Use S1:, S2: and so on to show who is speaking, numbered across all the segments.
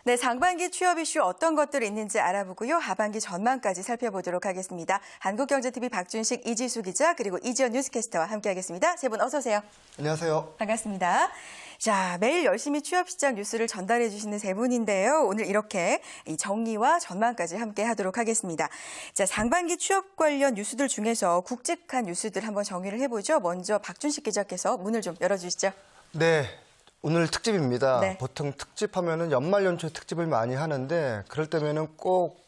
S1: 네, 상반기 취업 이슈 어떤 것들이 있는지 알아보고요. 하반기 전망까지 살펴보도록 하겠습니다. 한국경제TV 박준식, 이지수 기자, 그리고 이지연 뉴스캐스터와 함께하겠습니다. 세 분 어서 오세요.
S2: 안녕하세요.
S1: 반갑습니다. 자, 매일 열심히 취업시장 뉴스를 전달해 주시는 세 분인데요. 오늘 이렇게 이 정리와 전망까지 함께 하도록 하겠습니다. 자, 상반기 취업 관련 뉴스들 중에서 굵직한 뉴스들 한번 정리를 해보죠. 먼저 박준식 기자께서 문을 좀 열어주시죠.
S2: 네, 오늘 특집입니다.
S1: 네.
S2: 보통 특집하면은 연말 연초에 특집을 많이 하는데 그럴 때면은 꼭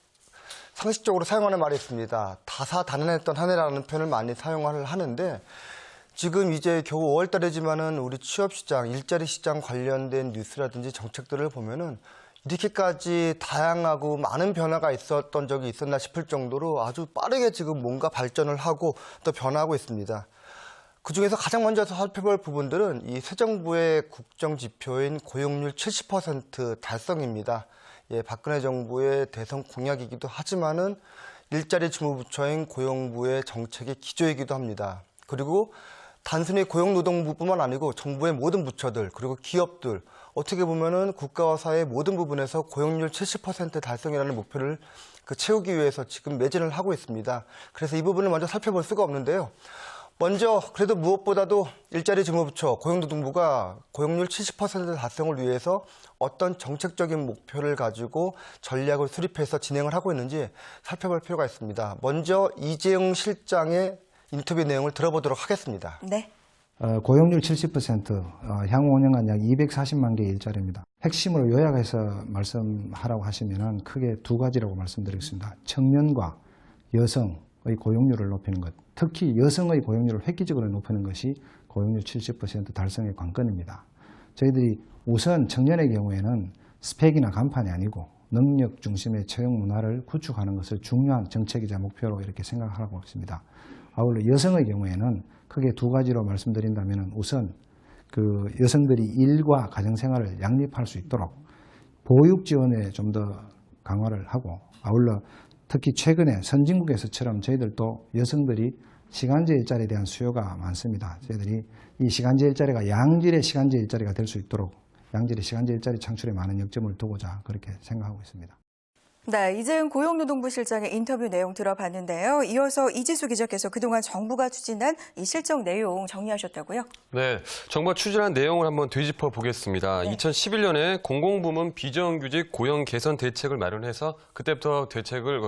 S2: 상식적으로 사용하는 말이 있습니다. 다사다난했던 한 해라는 표현을 많이 사용을 하는데 지금 이제 겨우 5월 달이지만은 우리 취업 시장, 일자리 시장 관련된 뉴스라든지 정책들을 보면은 이렇게까지 다양하고 많은 변화가 있었던 적이 있었나 싶을 정도로 아주 빠르게 지금 뭔가 발전을 하고 또 변화하고 있습니다. 그중에서 가장 먼저 살펴볼 부분들은 이 새 정부의 국정지표인 고용률 70% 달성입니다. 예, 박근혜 정부의 대선 공약이기도 하지만은 일자리 주무부처인 고용부의 정책의 기조이기도 합니다. 그리고 단순히 고용노동부뿐만 아니고 정부의 모든 부처들 그리고 기업들 어떻게 보면은 국가와 사회 모든 부분에서 고용률 70% 달성이라는 목표를 채우기 위해서 지금 매진을 하고 있습니다. 그래서 이 부분을 먼저 살펴볼 수가 없는데요. 먼저 그래도 무엇보다도 일자리 주무부처 고용노동부가 고용률 70% 달성을 위해서 어떤 정책적인 목표를 가지고 전략을 수립해서 진행을 하고 있는지 살펴볼 필요가 있습니다. 먼저 이재용 실장의 인터뷰 내용을 들어보도록 하겠습니다.
S1: 네.
S3: 고용률 70%, 향후 5년간 약 240만 개의 일자리입니다. 핵심으로 요약해서 말씀하라고 하시면 크게 두 가지라고 말씀드리겠습니다. 청년과 여성의 고용률을 높이는 것, 특히 여성의 고용률을 획기적으로 높이는 것이 고용률 70% 달성의 관건입니다. 저희들이 우선 청년의 경우에는 스펙이나 간판이 아니고 능력 중심의 채용 문화를 구축하는 것을 중요한 정책이자 목표로 이렇게 생각하고 있습니다. 아울러 여성의 경우에는 크게 두 가지로 말씀드린다면 우선 여성들이 일과 가정생활을 양립할 수 있도록 보육 지원에 좀 더 강화를 하고 아울러 특히 최근에 선진국에서처럼 저희들도 여성들이 시간제 일자리에 대한 수요가 많습니다. 저희들이 이 시간제 일자리가 양질의 시간제 일자리가 될 수 있도록 양질의 시간제 일자리 창출에 많은 역점을 두고자 그렇게 생각하고 있습니다.
S1: 네, 이재용 고용노동부 실장의 인터뷰 내용 들어봤는데요. 이어서 이지수 기자께서 그동안 정부가 추진한 이 실정 내용 정리하셨다고요?
S4: 네, 정부가 추진한 내용을 한번 되짚어 보겠습니다.
S1: 네.
S4: 2011년에 공공부문 비정규직 고용 개선 대책을 마련해서 그때부터 대책을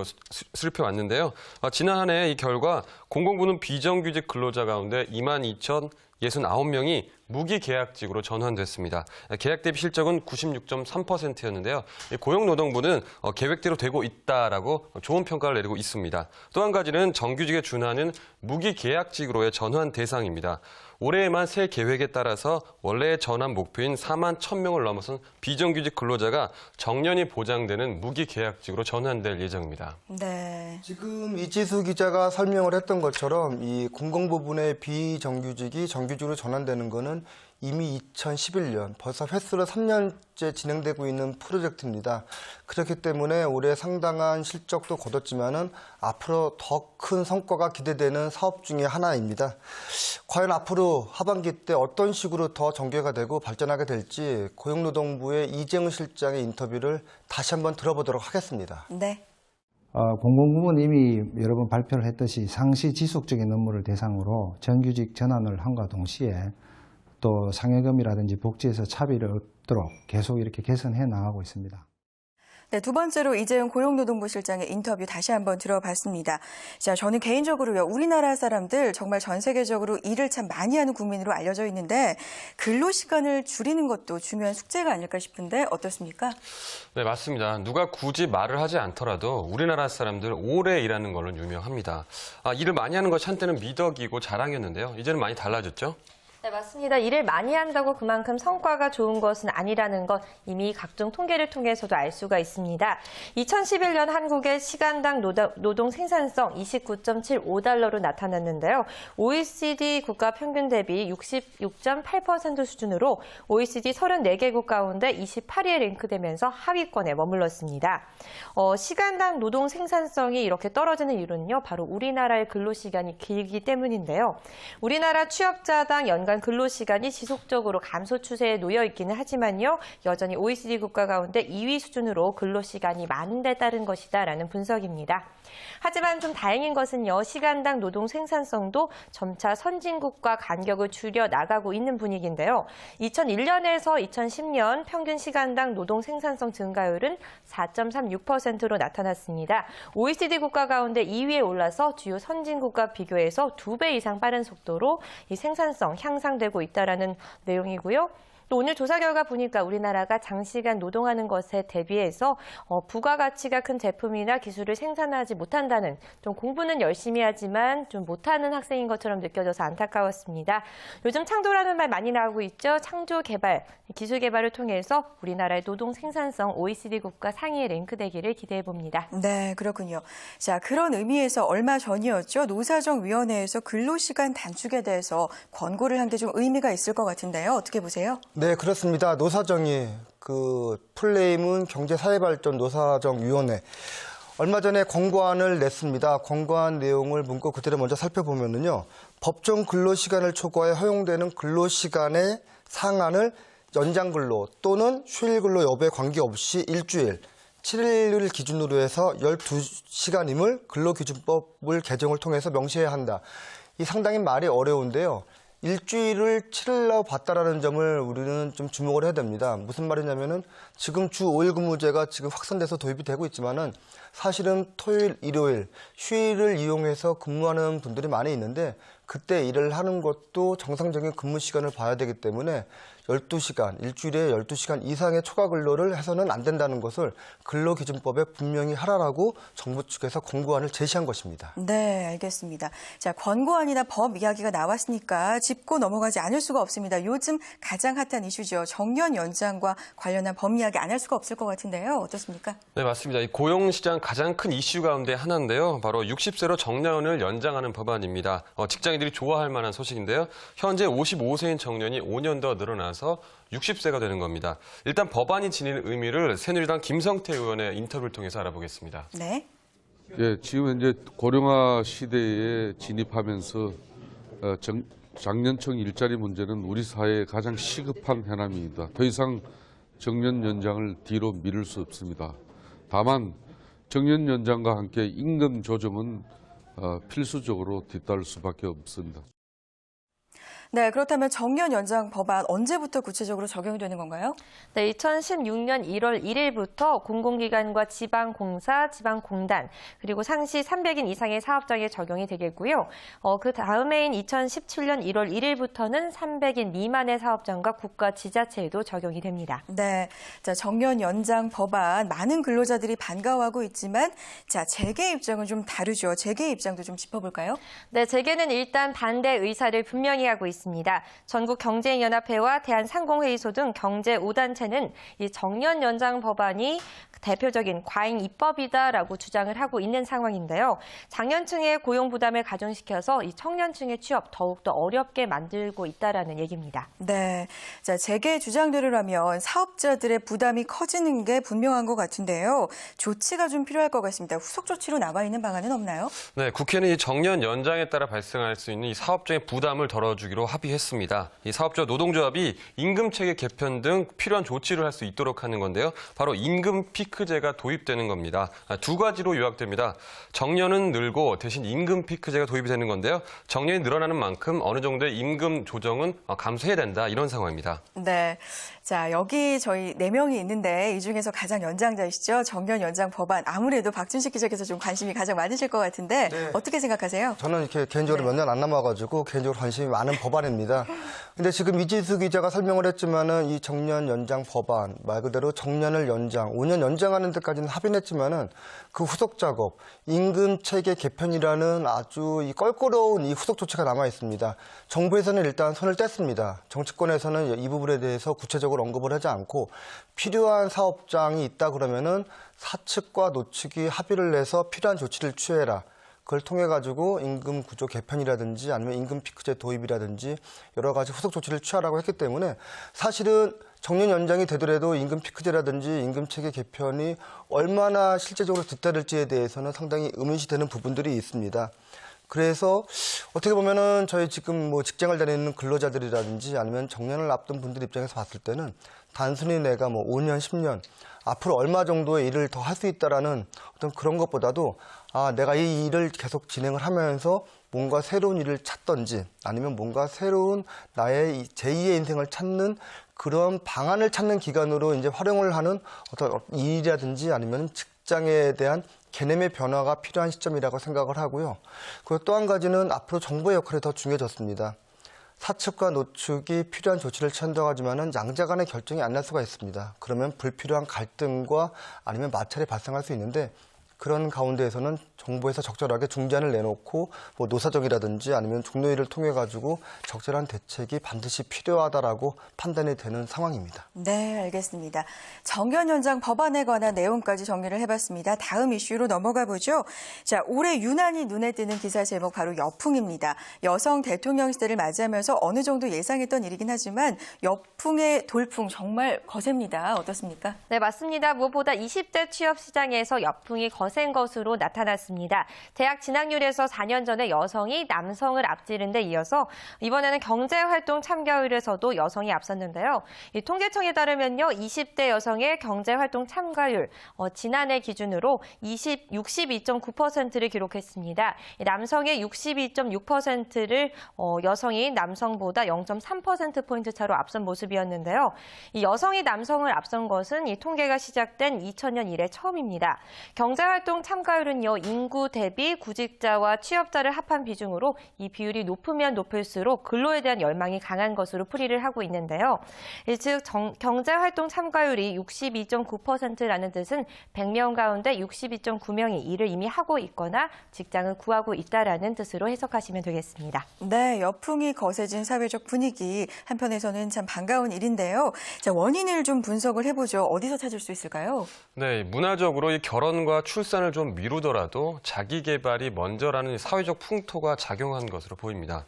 S4: 수립해 왔는데요. 지난 한 해 이 결과 공공부문 비정규직 근로자 가운데 22,069명이 무기계약직으로 전환됐습니다. 계약 대비 실적은 96.3%였는데요. 고용노동부는 계획대로 되고 있다라고 좋은 평가를 내리고 있습니다. 또 한 가지는 정규직에 준하는 무기계약직으로의 전환 대상입니다. 올해에만 새 계획에 따라서 원래의 전환 목표인 4만 1,000명을 넘어선 비정규직 근로자가 정년이 보장되는 무기계약직으로 전환될 예정입니다.
S1: 네.
S2: 지금 이지수 기자가 설명을 했던 것처럼 이 공공부문의 비정규직이 정규직으로 전환되는 것은 이미 2011년, 벌써 횟수로 3년째 진행되고 있는 프로젝트입니다. 그렇기 때문에 올해 상당한 실적도 거뒀지만은 앞으로 더 큰 성과가 기대되는 사업 중에 하나입니다. 과연 앞으로 하반기 때 어떤 식으로 더 전개가 되고 발전하게 될지 고용노동부의 이재용 실장의 인터뷰를 다시 한번 들어보도록 하겠습니다.
S1: 네.
S3: 공공부문 이미 여러 번 발표를 했듯이 상시 지속적인 업무를 대상으로 정규직 전환을 함과 동시에 또 상여금이라든지 복지에서 차별이 없도록 계속 이렇게 개선해 나가고 있습니다.
S1: 네, 두 번째로 이재용 고용노동부 실장의 인터뷰 다시 한번 들어봤습니다. 자, 저는 개인적으로요, 우리나라 사람들 정말 전 세계적으로 일을 참 많이 하는 국민으로 알려져 있는데 근로시간을 줄이는 것도 중요한 숙제가 아닐까 싶은데 어떻습니까?
S4: 네, 맞습니다. 누가 굳이 말을 하지 않더라도 우리나라 사람들 오래 일하는 걸로 유명합니다. 일을 많이 하는 것이 한때는 미덕이고 자랑이었는데요. 이제는 많이 달라졌죠?
S5: 네, 맞습니다. 일을 많이 한다고 그만큼 성과가 좋은 것은 아니라는 것 이미 각종 통계를 통해서도 알 수가 있습니다. 2011년 한국의 시간당 노동 생산성 29.75달러로 나타났는데요. OECD 국가 평균 대비 66.8% 수준으로 OECD 34개국 가운데 28위에 랭크되면서 하위권에 머물렀습니다. 시간당 노동 생산성이 이렇게 떨어지는 이유는요, 바로 우리나라의 근로시간이 길기 때문인데요. 우리나라 취업자당 연간 간 근로시간이 지속적으로 감소 추세에 놓여 있기는 하지만요. 여전히 OECD 국가 가운데 2위 수준으로 근로시간이 많은 데 따른 것이다라는 분석입니다. 하지만 좀 다행인 것은요. 시간당 노동 생산성도 점차 선진국과 간격을 줄여 나가고 있는 분위기인데요. 2001년에서 2010년 평균 시간당 노동 생산성 증가율은 4.36%로 나타났습니다. OECD 국가 가운데 2위에 올라서 주요 선진국과 비교해서 2배 이상 빠른 속도로 이 생산성 향상되고 있다는 내용이고요. 또 오늘 조사 결과 보니까 우리나라가 장시간 노동하는 것에 대비해서 부가가치가 큰 제품이나 기술을 생산하지 못한다는, 좀 공부는 열심히 하지만 좀 못하는 학생인 것처럼 느껴져서 안타까웠습니다. 요즘 창조라는 말 많이 나오고 있죠. 창조 개발, 기술 개발을 통해서 우리나라의 노동 생산성 OECD 국가 상위에 랭크되기를 기대해 봅니다.
S1: 네, 그렇군요. 자, 그런 의미에서 얼마 전이었죠. 노사정위원회에서 근로시간 단축에 대해서 권고를 한 게 좀 의미가 있을 것 같은데요. 어떻게 보세요?
S2: 네, 그렇습니다. 노사정이 풀네임은 경제사회발전 노사정위원회. 얼마 전에 권고안을 냈습니다. 권고안 내용을 문구 그대로 먼저 살펴보면요. 법정 근로시간을 초과해 허용되는 근로시간의 상한을 연장근로 또는 휴일근로 여부에 관계없이 일주일, 7일을 기준으로 해서 12시간임을 근로기준법을 개정을 통해서 명시해야 한다. 이 상당히 말이 어려운데요. 일주일을 7일로 봤다라는 점을 우리는 좀 주목을 해야 됩니다. 무슨 말이냐면은 지금 주 5일 근무제가 지금 확산돼서 도입이 되고 있지만은 사실은 토요일, 일요일, 휴일을 이용해서 근무하는 분들이 많이 있는데 그때 일을 하는 것도 정상적인 근무 시간을 봐야 되기 때문에 12시간, 일주일에 12시간 이상의 초과 근로를 해서는 안 된다는 것을 근로기준법에 분명히 하라라고 정부 측에서 권고안을 제시한 것입니다.
S1: 네, 알겠습니다. 자, 권고안이나 법 이야기가 나왔으니까 짚고 넘어가지 않을 수가 없습니다. 요즘 가장 핫한 이슈죠. 정년 연장과 관련한 법 이야기 안 할 수가 없을 것 같은데요. 어떻습니까?
S4: 네, 맞습니다. 이 고용시장 가장 큰 이슈 가운데 하나인데요. 바로 60세로 정년을 연장하는 법안입니다. 직장인들이 좋아할 만한 소식인데요. 현재 55세인 정년이 5년 더 늘어나서 60세가 되는 겁니다. 일단 법안이 지니는 의미를 새누리당 김성태 의원의 인터뷰를 통해서 알아보겠습니다.
S1: 네.
S6: 예, 지금 이제 고령화 시대에 진입하면서 장년층 일자리 문제는 우리 사회의 가장 시급한 현안입니다. 더 이상 정년 연장을 뒤로 미룰 수 없습니다. 다만 정년 연장과 함께 임금 조정은 필수적으로 뒤따를 수밖에 없습니다.
S1: 네, 그렇다면 정년 연장 법안 언제부터 구체적으로 적용이 되는 건가요?
S5: 네, 2016년 1월 1일부터 공공기관과 지방공사, 지방공단, 그리고 상시 300인 이상의 사업장에 적용이 되겠고요. 그 다음해인 2017년 1월 1일부터는 300인 미만의 사업장과 국가 지자체에도 적용이 됩니다.
S1: 네, 자, 정년 연장 법안 많은 근로자들이 반가워하고 있지만, 자, 재계 입장은 좀 다르죠. 재계 입장도 좀 짚어볼까요?
S5: 네, 재계는 일단 반대 의사를 분명히 하고 있습니다. 전국경제연합회와 대한상공회의소 등 경제 5단체는 이 정년 연장 법안이 대표적인 과잉 입법이다라고 주장을 하고 있는 상황인데요. 장년층의 고용 부담을 가중시켜서 이 청년층의 취업 더욱더 어렵게 만들고 있다라는 얘기입니다.
S1: 네, 자, 재계 주장대로라면 사업자들의 부담이 커지는 게 분명한 것 같은데요. 조치가 좀 필요할 것 같습니다. 후속 조치로 나와 있는 방안은 없나요?
S4: 네, 국회는 이 정년 연장에 따라 발생할 수 있는 이 사업장의 부담을 덜어주기로 합의했습니다. 이 사업자 노동조합이 임금체계 개편 등 필요한 조치를 할 수 있도록 하는 건데요. 바로 임금 피크제가 도입되는 겁니다. 두 가지로 요약됩니다. 정년은 늘고 대신 임금 피크제가 도입이 되는 건데요. 정년이 늘어나는 만큼 어느 정도의 임금 조정은 감수해야 된다, 이런 상황입니다.
S1: 네. 자, 여기 저희 4명이 있는데 이 중에서 가장 연장자이시죠? 정년 연장 법안. 아무래도 박준식 기자께서 좀 관심이 가장 많으실 것 같은데
S2: 네.
S1: 어떻게 생각하세요?
S2: 저는 이렇게 개인적으로 몇 년 안 남아가지고 개인적으로 관심이 많은 법안입니다. 근데 지금 이진수 기자가 설명을 했지만은 이 정년 연장 법안 말 그대로 정년을 연장, 5년 연장하는 데까지는 합의는 했지만은 그 후속 작업, 임금 체계 개편이라는 아주 이 껄끄러운 이 후속 조치가 남아 있습니다. 정부에서는 일단 손을 뗐습니다. 정치권에서는 이 부분에 대해서 구체적으로 언급을 하지 않고 필요한 사업장이 있다 그러면은 사측과 노측이 합의를 내서 필요한 조치를 취해라. 그걸 통해 가지고 임금 구조 개편이라든지 아니면 임금 피크제 도입이라든지 여러 가지 후속 조치를 취하라고 했기 때문에 사실은 정년 연장이 되더라도 임금 피크제라든지 임금 체계 개편이 얼마나 실제적으로 뒤따를지에 대해서는 상당히 의문시되는 부분들이 있습니다. 그래서 어떻게 보면은 저희 지금 뭐 직장을 다니는 근로자들이라든지 아니면 정년을 앞둔 분들 입장에서 봤을 때는 단순히 내가 뭐 5년, 10년 앞으로 얼마 정도의 일을 더 할 수 있다라는 어떤 그런 것보다도 내가 이 일을 계속 진행을 하면서 뭔가 새로운 일을 찾던지 아니면 뭔가 새로운 나의 제2의 인생을 찾는 그런 방안을 찾는 기간으로 이제 활용을 하는 어떤 일이라든지 아니면 직장에 대한 개념의 변화가 필요한 시점이라고 생각을 하고요. 그리고 또 한 가지는 앞으로 정부의 역할이 더 중요해졌습니다. 사측과 노측이 필요한 조치를 취한다고 양자 간의 결정이 안 날 수가 있습니다. 그러면 불필요한 갈등과 아니면 마찰이 발생할 수 있는데 그런 가운데에서는 정부에서 적절하게 중재안을 내놓고 뭐 노사정이라든지 아니면 중노위를 통해 가지고 적절한 대책이 반드시 필요하다라고 판단이 되는 상황입니다.
S1: 네, 알겠습니다. 정년 연장 법안에 관한 내용까지 정리를 해봤습니다. 다음 이슈로 넘어가 보죠. 자, 올해 유난히 눈에 띄는 기사 제목 바로 여풍입니다. 여성 대통령 시대를 맞이하면서 어느 정도 예상했던 일이긴 하지만 여풍의 돌풍 정말 거셉니다. 어떻습니까?
S5: 네, 맞습니다. 무엇보다 20대 취업 시장에서 여풍이 거센 것으로 나타났습니다. 대학 진학률에서 4년 전에 여성이 남성을 앞지른 데 이어서 이번에는 경제활동 참가율에서도 여성이 앞섰는데요. 이 통계청에 따르면요, 20대 여성의 경제활동 참가율 지난해 기준으로 62.9%를 기록했습니다. 남성의 62.6%를 여성이 남성보다 0.3%포인트 차로 앞선 모습이었는데요. 이 여성이 남성을 앞선 것은 이 통계가 시작된 2000년 이래 처음입니다. 경제활동 참가율은요, 인구 대비 구직자와 취업자를 합한 비중으로 이 비율이 높으면 높을수록 근로에 대한 열망이 강한 것으로 풀이를 하고 있는데요. 즉 경제활동 참가율이 62.9%라는 뜻은 100명 가운데 62.9명이 일을 이미 하고 있거나 직장을 구하고 있다라는 뜻으로 해석하시면 되겠습니다.
S1: 네, 여풍이 거세진 사회적 분위기 한편에서는 참 반가운 일인데요. 자, 원인을 좀 분석을 해보죠. 어디서 찾을 수 있을까요?
S4: 네, 문화적으로 이 결혼과 출산을 좀 미루더라도 자기 개발이 먼저라는 사회적 풍토가 작용한 것으로 보입니다.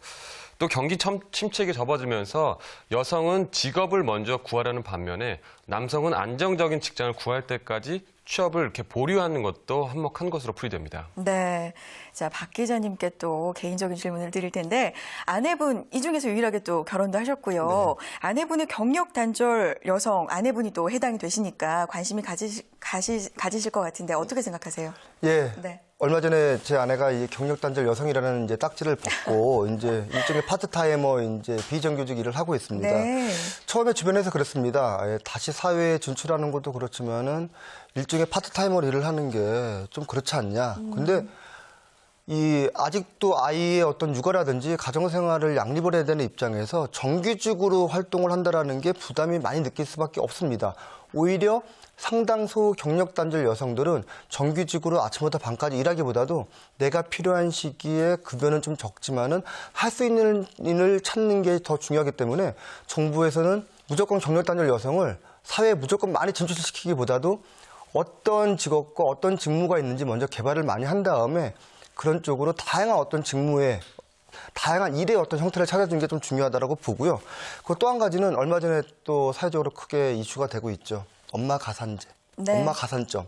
S4: 또 경기 침체기 접어들면서 여성은 직업을 먼저 구하려는 반면에 남성은 안정적인 직장을 구할 때까지 취업을 이렇게 보류하는 것도 한몫한 것으로 풀이됩니다.
S1: 네. 자, 박 기자님께 또 개인적인 질문을 드릴 텐데 아내분 이 중에서 유일하게 또 결혼도 하셨고요. 네. 아내분의 경력 단절 여성 아내분이 또 해당이 되시니까 관심이 가지실 것 같은데 어떻게 생각하세요?
S2: 예.
S1: 네.
S2: 얼마 전에 제 아내가 이 경력 단절 여성이라는 이제 딱지를 벗고 이제 일종의 파트타이머 이제 비정규직 일을 하고 있습니다.
S1: 네.
S2: 처음에 주변에서 그랬습니다. 다시 사회에 진출하는 것도 그렇지만은 일종의 파트타이머 일을 하는 게 좀 그렇지 않냐. 근데 이 아직도 아이의 어떤 육아라든지 가정생활을 양립을 해야 되는 입장에서 정규직으로 활동을 한다라는 게 부담이 많이 느낄 수밖에 없습니다. 오히려 상당수 경력 단절 여성들은 정규직으로 아침부터 밤까지 일하기보다도 내가 필요한 시기에 급여는 좀 적지만은 할 수 있는 일을 찾는 게 더 중요하기 때문에 정부에서는 무조건 경력 단절 여성을 사회에 무조건 많이 진출시키기보다도 어떤 직업과 어떤 직무가 있는지 먼저 개발을 많이 한 다음에 그런 쪽으로 다양한 어떤 직무에 다양한 일의 어떤 형태를 찾아주는 게 좀 중요하다고 보고요. 그리고 또 한 가지는 얼마 전에 또 사회적으로 크게 이슈가 되고 있죠. 엄마 가산제,
S1: 네. 엄마
S2: 가산점.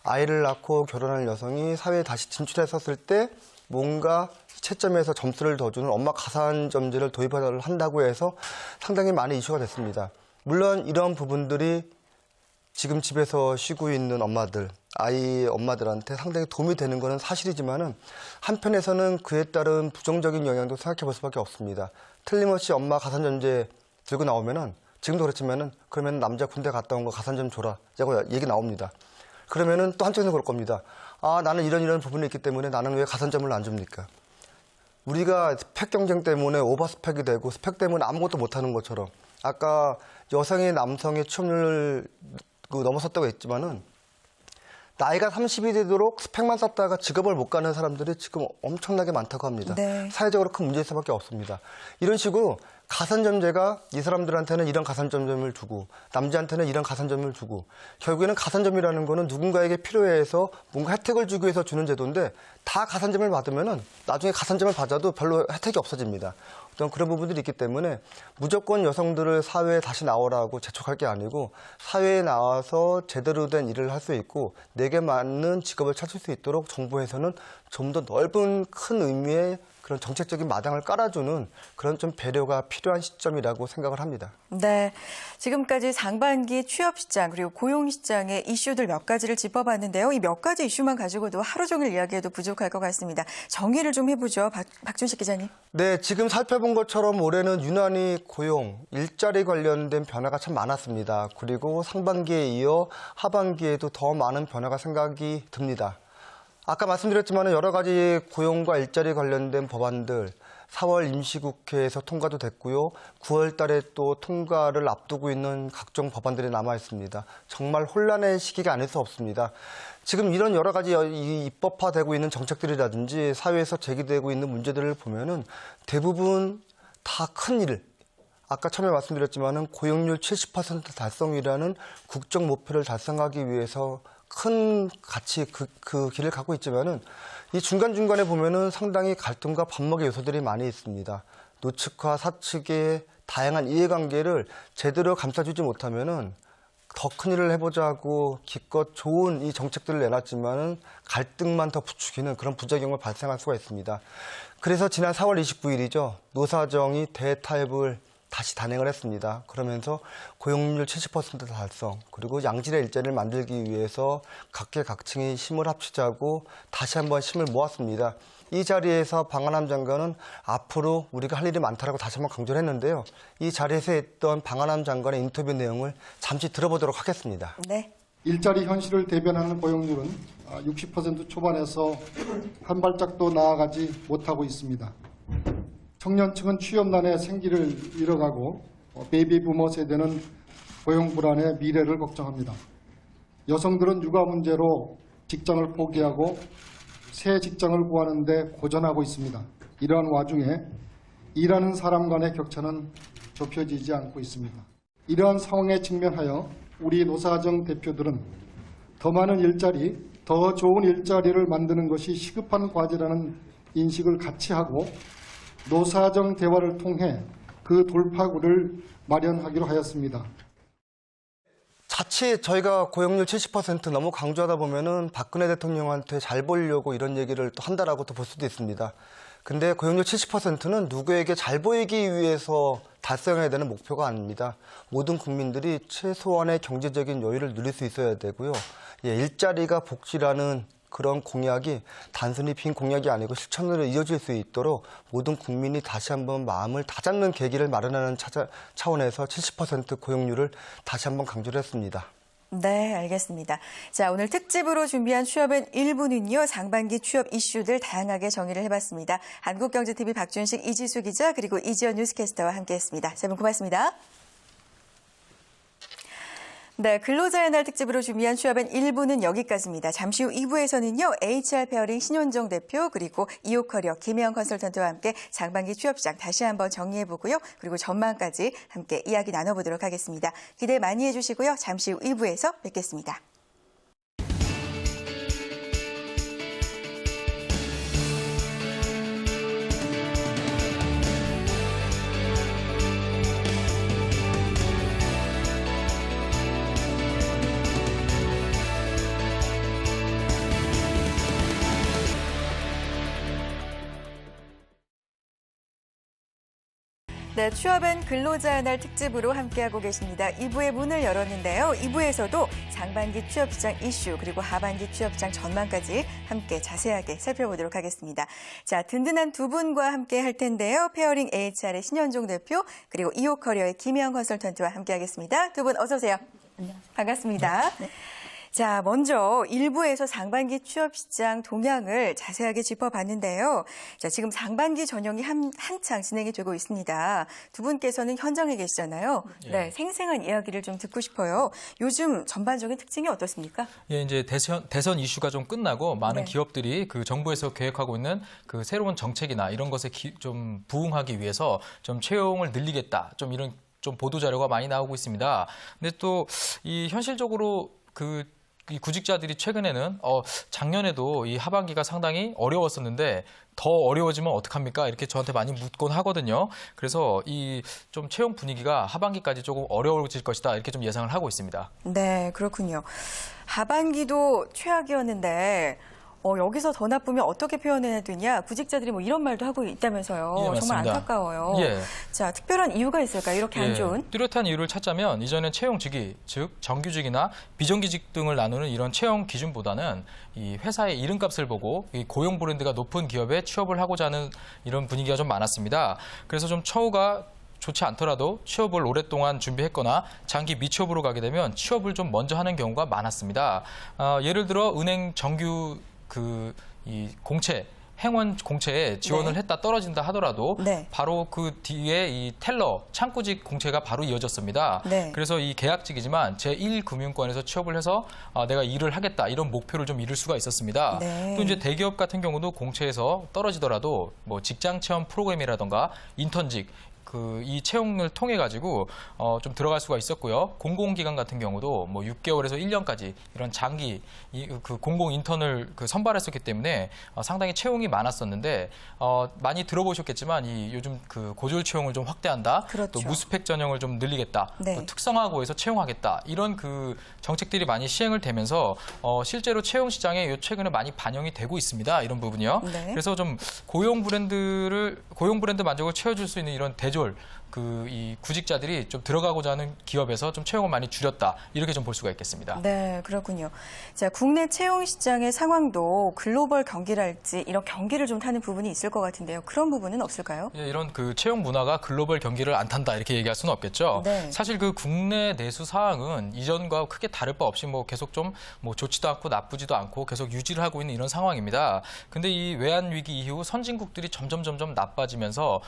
S2: 아이를 낳고 결혼한 여성이 사회에 다시 진출했었을 때 뭔가 채점에서 점수를 더 주는 엄마 가산점제를 도입을 한다고 해서 상당히 많이 이슈가 됐습니다. 물론 이런 부분들이 지금 집에서 쉬고 있는 엄마들, 아이 엄마들한테 상당히 도움이 되는 것은 사실이지만은 한편에서는 그에 따른 부정적인 영향도 생각해 볼 수밖에 없습니다. 틀림없이 엄마 가산점제 들고 나오면은 지금도 그렇지만은 그러면 남자 군대 갔다 온 거 가산 좀 줘라. 라고 얘기 나옵니다. 그러면은 또 한쪽에서 그럴 겁니다. 나는 이런 부분이 있기 때문에 나는 왜 가산점을 안 줍니까? 우리가 스펙 경쟁 때문에 오버스펙이 되고 스펙 때문에 아무것도 못하는 것처럼 아까 여성이 남성의 취업률을 넘어섰다고 했지만은 나이가 30이 되도록 스펙만 쌓다가 직업을 못 가는 사람들이 지금 엄청나게 많다고 합니다.
S1: 네.
S2: 사회적으로 큰 문제일 수밖에 없습니다. 이런 식으로 가산점제가 이 사람들한테는 이런 가산점을 주고 남자한테는 이런 가산점을 주고 결국에는 가산점이라는 거는 누군가에게 필요해서 뭔가 혜택을 주기 위해서 주는 제도인데 다 가산점을 받으면은 나중에 가산점을 받아도 별로 혜택이 없어집니다. 어떤 그런 부분들이 있기 때문에 무조건 여성들을 사회에 다시 나오라고 재촉할 게 아니고 사회에 나와서 제대로 된 일을 할 수 있고 내게 맞는 직업을 찾을 수 있도록 정부에서는 좀 더 넓은 큰 의미의 그런 정책적인 마당을 깔아주는 그런 좀 배려가 필요한 시점이라고 생각을 합니다.
S1: 네, 지금까지 상반기 취업시장 그리고 고용시장의 이슈들 몇 가지를 짚어봤는데요. 이 몇 가지 이슈만 가지고도 하루 종일 이야기해도 부족할 것 같습니다. 정리를 좀 해보죠. 박준식 기자님.
S2: 네, 지금 살펴본 것처럼 올해는 유난히 고용, 일자리 관련된 변화가 참 많았습니다. 그리고 상반기에 이어 하반기에도 더 많은 변화가 생각이 듭니다. 아까 말씀드렸지만 여러 가지 고용과 일자리 관련된 법안들 4월 임시국회에서 통과도 됐고요. 9월 달에 또 통과를 앞두고 있는 각종 법안들이 남아 있습니다. 정말 혼란의 시기가 아닐 수 없습니다. 지금 이런 여러 가지 입법화되고 있는 정책들이라든지 사회에서 제기되고 있는 문제들을 보면은 대부분 다 큰 일, 아까 처음에 말씀드렸지만은 고용률 70% 달성이라는 국정 목표를 달성하기 위해서 큰 가치 그 길을 가고 있지만은 이 중간중간에 보면은 상당히 갈등과 반목의 요소들이 많이 있습니다. 노측과 사측의 다양한 이해관계를 제대로 감싸주지 못하면은 더 큰 일을 해보자고 기껏 좋은 이 정책들을 내놨지만은 갈등만 더 부추기는 그런 부작용을 발생할 수가 있습니다. 그래서 지난 4월 29일이죠. 노사정이 대타협을 다시 단행을 했습니다. 그러면서 고용률 70% 달성, 그리고 양질의 일자리를 만들기 위해서 각계각층이 힘을 합치자고 다시 한번 힘을 모았습니다. 이 자리에서 방한함 장관은 앞으로 우리가 할 일이 많다라고 다시 한번 강조를 했는데요. 이 자리에서 했던 방한함 장관의 인터뷰 내용을 잠시 들어보도록 하겠습니다.
S1: 네.
S7: 일자리 현실을 대변하는 고용률은 60% 초반에서 한 발짝도 나아가지 못하고 있습니다. 청년층은 취업난에 생기를 잃어가고 베이비부머 세대는 고용 불안의 미래를 걱정합니다. 여성들은 육아 문제로 직장을 포기하고 새 직장을 구하는 데 고전하고 있습니다. 이러한 와중에 일하는 사람 간의 격차는 좁혀지지 않고 있습니다. 이러한 상황에 직면하여 우리 노사정 대표들은 더 많은 일자리, 더 좋은 일자리를 만드는 것이 시급한 과제라는 인식을 같이 하고 노사정 대화를 통해 그 돌파구를 마련하기로 하였습니다.
S2: 자칫 저희가 고용률 70% 너무 강조하다 보면은 박근혜 대통령한테 잘 보이려고 이런 얘기를 또 한다라고 또 볼 수도 있습니다. 근데 고용률 70%는 누구에게 잘 보이기 위해서 달성해야 되는 목표가 아닙니다. 모든 국민들이 최소한의 경제적인 여유를 누릴 수 있어야 되고요. 일자리가 복지라는 그런 공약이 단순히 빈 공약이 아니고 실천으로 이어질 수 있도록 모든 국민이 다시 한번 마음을 다잡는 계기를 마련하는 차원에서 70% 고용률을 다시 한번 강조를 했습니다.
S1: 네, 알겠습니다. 자, 오늘 특집으로 준비한 취업은 1부는요. 상반기 취업 이슈들 다양하게 정리를 해봤습니다. 한국경제TV 박준식, 이지수 기자 그리고 이지연 뉴스캐스터와 함께했습니다. 세 분 고맙습니다. 네, 근로자의 날 특집으로 준비한 취업은 1부는 여기까지입니다. 잠시 후 2부에서는요. HR 페어링 신현정 대표 그리고 이오커리어 김혜영 컨설턴트와 함께 상반기 취업시장 다시 한번 정리해보고요. 그리고 전망까지 함께 이야기 나눠보도록 하겠습니다. 기대 많이 해주시고요. 잠시 후 2부에서 뵙겠습니다. 네, 취업은 근로자의 날 특집으로 함께하고 계십니다. 2부의 문을 열었는데요. 2부에서도 상반기 취업시장 이슈 그리고 하반기 취업시장 전망까지 함께 자세하게 살펴보도록 하겠습니다. 자, 든든한 두 분과 함께 할 텐데요. 페어링 AHR의 신현종 대표 그리고 이오커리어의 김혜영 컨설턴트와 함께하겠습니다. 두 분 어서 오세요. 안녕하세요. 반갑습니다. 네. 자, 먼저 1부에서 상반기 취업시장 동향을 자세하게 짚어봤는데요. 자, 지금 상반기 전형이 한창 진행이 되고 있습니다. 두 분께서는 현장에 계시잖아요. 네, 생생한 이야기를 좀 듣고 싶어요. 요즘 전반적인 특징이 어떻습니까?
S8: 예, 이제 대선 이슈가 좀 끝나고 많은 기업들이 그 정부에서 계획하고 있는 그 새로운 정책이나 이런 것에 좀 부응하기 위해서 좀 채용을 늘리겠다. 좀 이런 좀 보도 자료가 많이 나오고 있습니다. 근데 또 이 현실적으로 그 이 구직자들이 최근에는 작년에도 이 하반기가 상당히 어려웠었는데 더 어려워지면 어떡합니까? 이렇게 저한테 많이 묻곤 하거든요. 그래서 이 좀 채용 분위기가 하반기까지 조금 어려워질 것이다 이렇게 좀 예상을 하고 있습니다.
S1: 네, 그렇군요. 하반기도 최악이었는데 여기서 더 나쁘면 어떻게 표현해야 되냐? 구직자들이 뭐 이런 말도 하고 있다면서요.
S8: 예,
S1: 정말
S8: 맞습니다.
S1: 안타까워요.
S8: 예.
S1: 자, 특별한 이유가 있을까요? 이렇게 안
S8: 예,
S1: 좋은?
S8: 뚜렷한 이유를 찾자면 이전엔 채용직이 즉 정규직이나 비정규직 등을 나누는 이런 채용 기준보다는 이 회사의 이름값을 보고 이 고용 브랜드가 높은 기업에 취업을 하고자 하는 이런 분위기가 좀 많았습니다. 그래서 좀 처우가 좋지 않더라도 취업을 오랫동안 준비했거나 장기 미취업으로 가게 되면 취업을 좀 먼저 하는 경우가 많았습니다. 예를 들어 은행 정규 이 공채 행원 공채에 지원을
S1: 네.
S8: 했다 떨어진다 하더라도
S1: 네.
S8: 바로 그 뒤에 이 텔러 창구직 공채가 바로 이어졌습니다.
S1: 네.
S8: 그래서 이 계약직이지만 제1금융권에서 취업을 해서 내가 일을 하겠다 이런 목표를 좀 이룰 수가 있었습니다.
S1: 네.
S8: 또 이제 대기업 같은 경우도 공채에서 떨어지더라도 뭐 직장 체험 프로그램이라던가 인턴직 이 채용을 통해 가지고 좀 들어갈 수가 있었고요. 공공기관 같은 경우도 뭐 6개월에서 1년까지 이런 장기 공공 인턴을 선발했었기 때문에 상당히 채용이 많았었는데 많이 들어보셨겠지만 이 요즘 고졸 채용을 좀 확대한다.
S1: 그렇죠.
S8: 또 무스펙 전형을 좀 늘리겠다.
S1: 네.
S8: 또 특성화고에서 채용하겠다. 이런 정책들이 많이 시행을 되면서 실제로 채용 시장에 최근에 많이 반영이 되고 있습니다. 이런 부분이요.
S1: 네.
S8: 그래서 좀 고용 브랜드 만족을 채워줄 수 있는 이런 대졸 이 구직자들이 좀 들어가고자 하는 기업에서 좀 채용을 많이 줄였다. 이렇게 좀 볼 수가 있겠습니다.
S1: 네, 그렇군요. 자, 국내 채용 시장의 상황도 글로벌 경기랄지 이런 경기를 좀 타는 부분이 있을 것 같은데요. 그런 부분은 없을까요?
S8: 예, 이런 채용 문화가 글로벌 경기를 안 탄다 이렇게 얘기할 수는 없겠죠.
S1: 네.
S8: 사실 국내 내수 상황은 이전과 크게 다를 바 없이 계속 좀 좋지도 않고 나쁘지도 않고 계속 유지를 하고 있는 이런 상황입니다. 근데 이 외환 위기 이후 선진국들이 점점 나빠지면서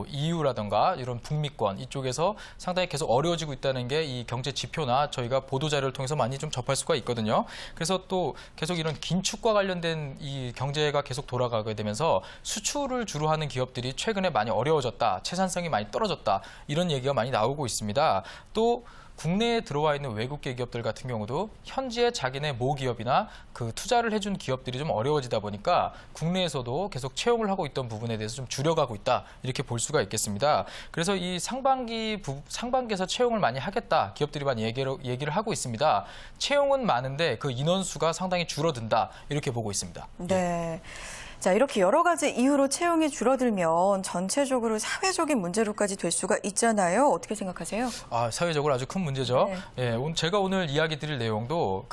S8: EU라던가 이런 북미권 이쪽에서 상당히 계속 어려워지고 있다는 게 이 경제 지표나 저희가 보도 자료를 통해서 많이 좀 접할 수가 있거든요. 그래서 또 계속 이런 긴축과 관련된 이 경제가 계속 돌아가게 되면서 수출을 주로 하는 기업들이 최근에 많이 어려워졌다, 채산성이 많이 떨어졌다 이런 얘기가 많이 나오고 있습니다. 또 국내에 들어와 있는 외국계 기업들 같은 경우도 현지에 자기네 모기업이나 투자를 해준 기업들이 좀 어려워지다 보니까 국내에서도 계속 채용을 하고 있던 부분에 대해서 좀 줄여가고 있다 이렇게 볼 수가 있겠습니다. 그래서 이 상반기에서 채용을 많이 하겠다 기업들이 많이 얘기를 하고 있습니다. 채용은 많은데 그 인원수가 상당히 줄어든다 이렇게 보고 있습니다.
S1: 네. 자, 이렇게 여러 가지 이유로 채용이 줄어들면 전체적으로 사회적인 문제로까지 될 수가 있잖아요. 어떻게 생각하세요?
S8: 사회적으로 아주 큰 문제죠.
S1: 네.
S8: 예, 제가 오늘 이야기 드릴 내용도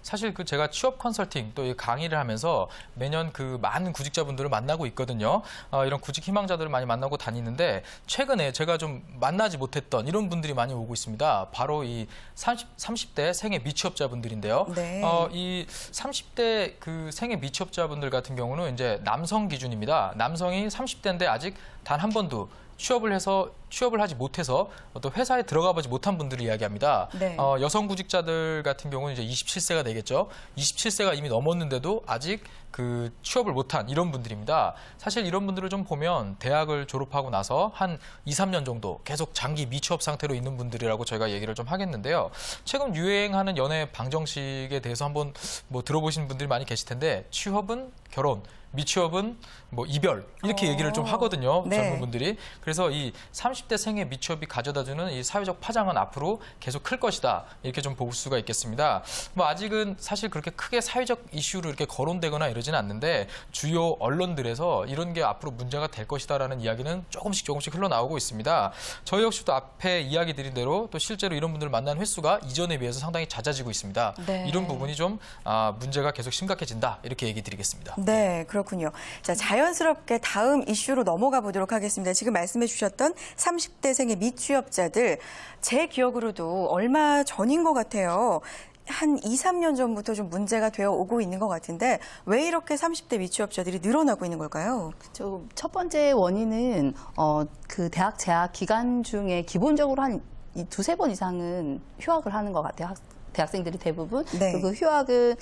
S8: 사실 제가 취업 컨설팅 또 강의를 하면서 매년 많은 구직자분들을 만나고 있거든요. 이런 구직 희망자들을 많이 만나고 다니는데 최근에 제가 좀 만나지 못했던 이런 분들이 많이 오고 있습니다. 바로 이 30대 생애 미취업자분들인데요.
S1: 네.
S8: 이 30대 생애 미취업자분들 같은 경우는 이제 남성 기준입니다. 남성이 30대인데 아직 단 한 번도 취업을 하지 못해서 또 회사에 들어가 보지 못한 분들을 이야기합니다.
S1: 네.
S8: 여성 구직자들 같은 경우는 이제 27세가 되겠죠. 27세가 이미 넘었는데도 아직 취업을 못한 이런 분들입니다. 사실 이런 분들을 좀 보면 대학을 졸업하고 나서 한 2, 3년 정도 계속 장기 미취업 상태로 있는 분들이라고 저희가 얘기를 좀 하겠는데요. 최근 유행하는 연애 방정식에 대해서 한번 들어보신 분들이 많이 계실 텐데 취업은 결혼, 미취업은 이별 이렇게 얘기를 좀 하거든요.
S1: 네.
S8: 젊은 분들이. 그래서 이 30대 생애 미취업이 가져다주는 이 사회적 파장은 앞으로 계속 클 것이다. 이렇게 좀 볼 수가 있겠습니다. 아직은 사실 그렇게 크게 사회적 이슈로 이렇게 거론되거나 이러지는 않는데 주요 언론들에서 이런 게 앞으로 문제가 될 것이다라는 이야기는 조금씩 흘러나오고 있습니다. 저희 역시도 앞에 이야기 드린 대로 또 실제로 이런 분들을 만난 횟수가 이전에 비해서 상당히 잦아지고 있습니다.
S1: 네.
S8: 이런 부분이 좀 문제가 계속 심각해진다. 이렇게 얘기 드리겠습니다.
S1: 네, 그렇군요. 자, 자연스럽게 다음 이슈로 넘어가 보도록 하겠습니다. 지금 말씀해 주셨던 30대 생의 미취업자들, 제 기억으로도 얼마 전인 것 같아요. 한 2, 3년 전부터 좀 문제가 되어 오고 있는 것 같은데 왜 이렇게 30대 미취업자들이 늘어나고 있는 걸까요?
S9: 첫 번째 원인은 대학 재학 기간 중에 기본적으로 한 두세 번 이상은 휴학을 하는 것 같아요. 대학생들이 대부분.
S1: 네.
S9: 그리고 휴학은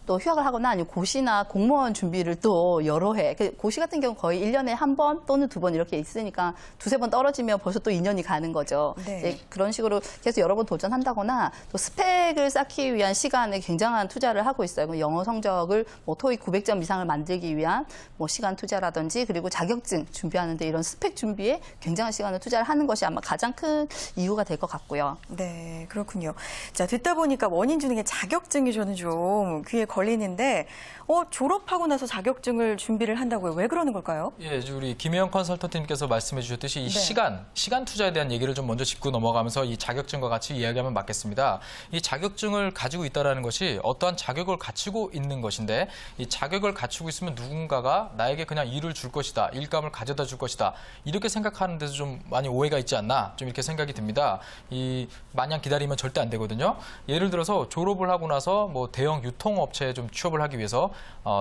S9: 또 휴학을 하거나 아니면 고시나 공무원 준비를 또 여러 해. 고시 같은 경우 거의 1년에 한 번 또는 두 번 이렇게 있으니까 두세 번 떨어지면 벌써 또 2년이 가는 거죠.
S1: 네.
S9: 이제 그런 식으로 계속 여러 번 도전한다거나 또 스펙을 쌓기 위한 시간에 굉장한 투자를 하고 있어요. 영어 성적을 뭐 토익 900점 이상을 만들기 위한 뭐 시간 투자라든지 그리고 자격증 준비하는데 이런 스펙 준비에 굉장한 시간을 투자를 하는 것이 아마 가장 큰 이유가 될 것 같고요.
S1: 네, 그렇군요. 자, 듣다 보니까 원인 중에 자격증이 저는 좀 귀에 걸리는데, 졸업하고 나서 자격증을 준비를 한다고요? 왜 그러는 걸까요?
S8: 예, 우리 김혜영 컨설턴트님께서 말씀해 주셨듯이 이
S1: 네.
S8: 시간 투자에 대한 얘기를 좀 먼저 짚고 넘어가면서 이 자격증과 같이 이야기하면 맞겠습니다. 이 자격증을 가지고 있다라는 것이 어떠한 자격을 갖추고 있는 것인데 이 자격을 갖추고 있으면 누군가가 나에게 그냥 일을 줄 것이다, 일감을 가져다 줄 것이다 이렇게 생각하는 데서 좀 많이 오해가 있지 않나 좀 이렇게 생각이 듭니다. 이 마냥 기다리면 절대 안 되거든요. 예를 들어서 졸업을 하고 나서 뭐 대형 유통업체에 좀 취업을 하기 위해서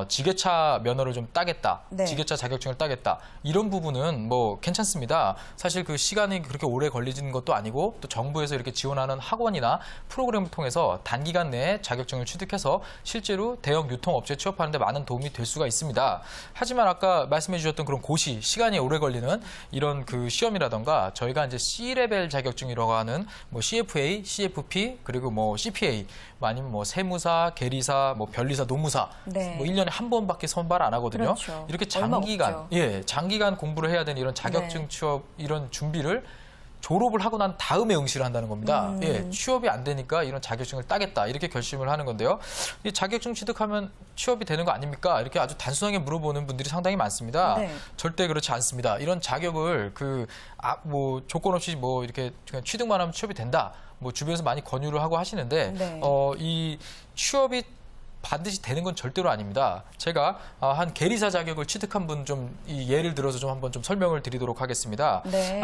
S8: 지게차 면허를 좀 따겠다,
S1: 네.
S8: 지게차 자격증을 따겠다 이런 부분은 뭐 괜찮습니다. 사실 그 시간이 그렇게 오래 걸리는 것도 아니고 또 정부에서 이렇게 지원하는 학원이나 프로그램을 통해서 단기간 내에 자격증을 취득해서 실제로 대형 유통업체에 취업하는 데 많은 도움이 될 수가 있습니다. 하지만 아까 말씀해 주셨던 그런 고시, 시간이 오래 걸리는 이런 그 시험이라던가 저희가 이제 C레벨 자격증이라고 하는 뭐 CFA, CFP 그리고 뭐 CPA 아니면 뭐 세무사, 계리사, 뭐 변리사, 노무사
S1: 네.
S8: 뭐 1년에 한 번밖에 선발 안 하거든요.
S1: 그렇죠.
S8: 이렇게
S1: 얼마
S8: 장기간
S1: 없죠.
S8: 장기간 공부를 해야 되는 이런 자격증
S1: 네.
S8: 취업 이런 준비를 졸업을 하고 난 다음에 응시를 한다는 겁니다. 취업이 안 되니까 이런 자격증을 따겠다 이렇게 결심을 하는 건데요. 이 자격증 취득하면 취업이 되는 거 아닙니까? 이렇게 아주 단순하게 물어보는 분들이 상당히 많습니다.
S1: 네.
S8: 절대 그렇지 않습니다. 이런 자격을 뭐 조건 없이 뭐 이렇게 그냥 취득만 하면 취업이 된다. 뭐 주변에서 많이 권유를 하고 하시는데
S1: 네.
S8: 이 취업이 반드시 되는 건 절대로 아닙니다. 제가 한 계리사 자격을 취득한 분 좀 예를 들어서 좀 한번 좀 설명을 드리도록 하겠습니다.
S1: 네.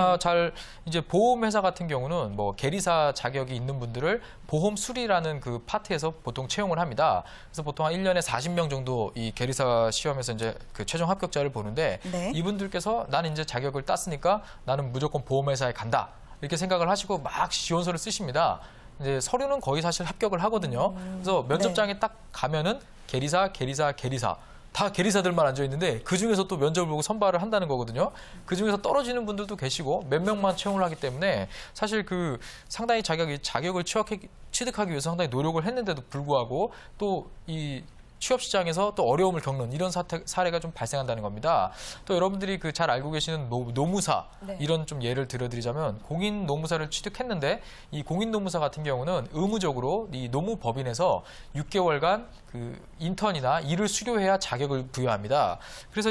S8: 이제 보험회사 같은 경우는 뭐 계리사 자격이 있는 분들을 보험 수리라는 그 파트에서 보통 채용을 합니다. 그래서 보통 한 1년에 40명 정도 이 계리사 시험에서 이제 그 최종 합격자를 보는데
S1: 네.
S8: 이분들께서 나는 이제 자격을 땄으니까 나는 무조건 보험회사에 간다. 이렇게 생각을 하시고 막 지원서를 쓰십니다. 이제 서류는 거의 사실 합격을 하거든요. 그래서 면접장에 딱 가면은 계리사 다 계리사들만 앉아 있는데 그 중에서 또 면접을 보고 선발을 한다는 거거든요. 그 중에서 떨어지는 분들도 계시고 몇 명만 채용을 하기 때문에 사실 상당히 자격을 취득하기 위해서 상당히 노력을 했는데도 불구하고 또 이 취업 시장에서 또 어려움을 겪는 이런 사례가 좀 발생한다는 겁니다. 또 여러분들이 잘 알고 계시는 노무사
S1: 네.
S8: 이런 좀 예를 들어드리자면 공인 노무사를 취득했는데 이 공인 노무사 같은 경우는 의무적으로 이 노무법인에서 6개월간 그 인턴이나 일을 수료해야 자격을 부여합니다. 그래서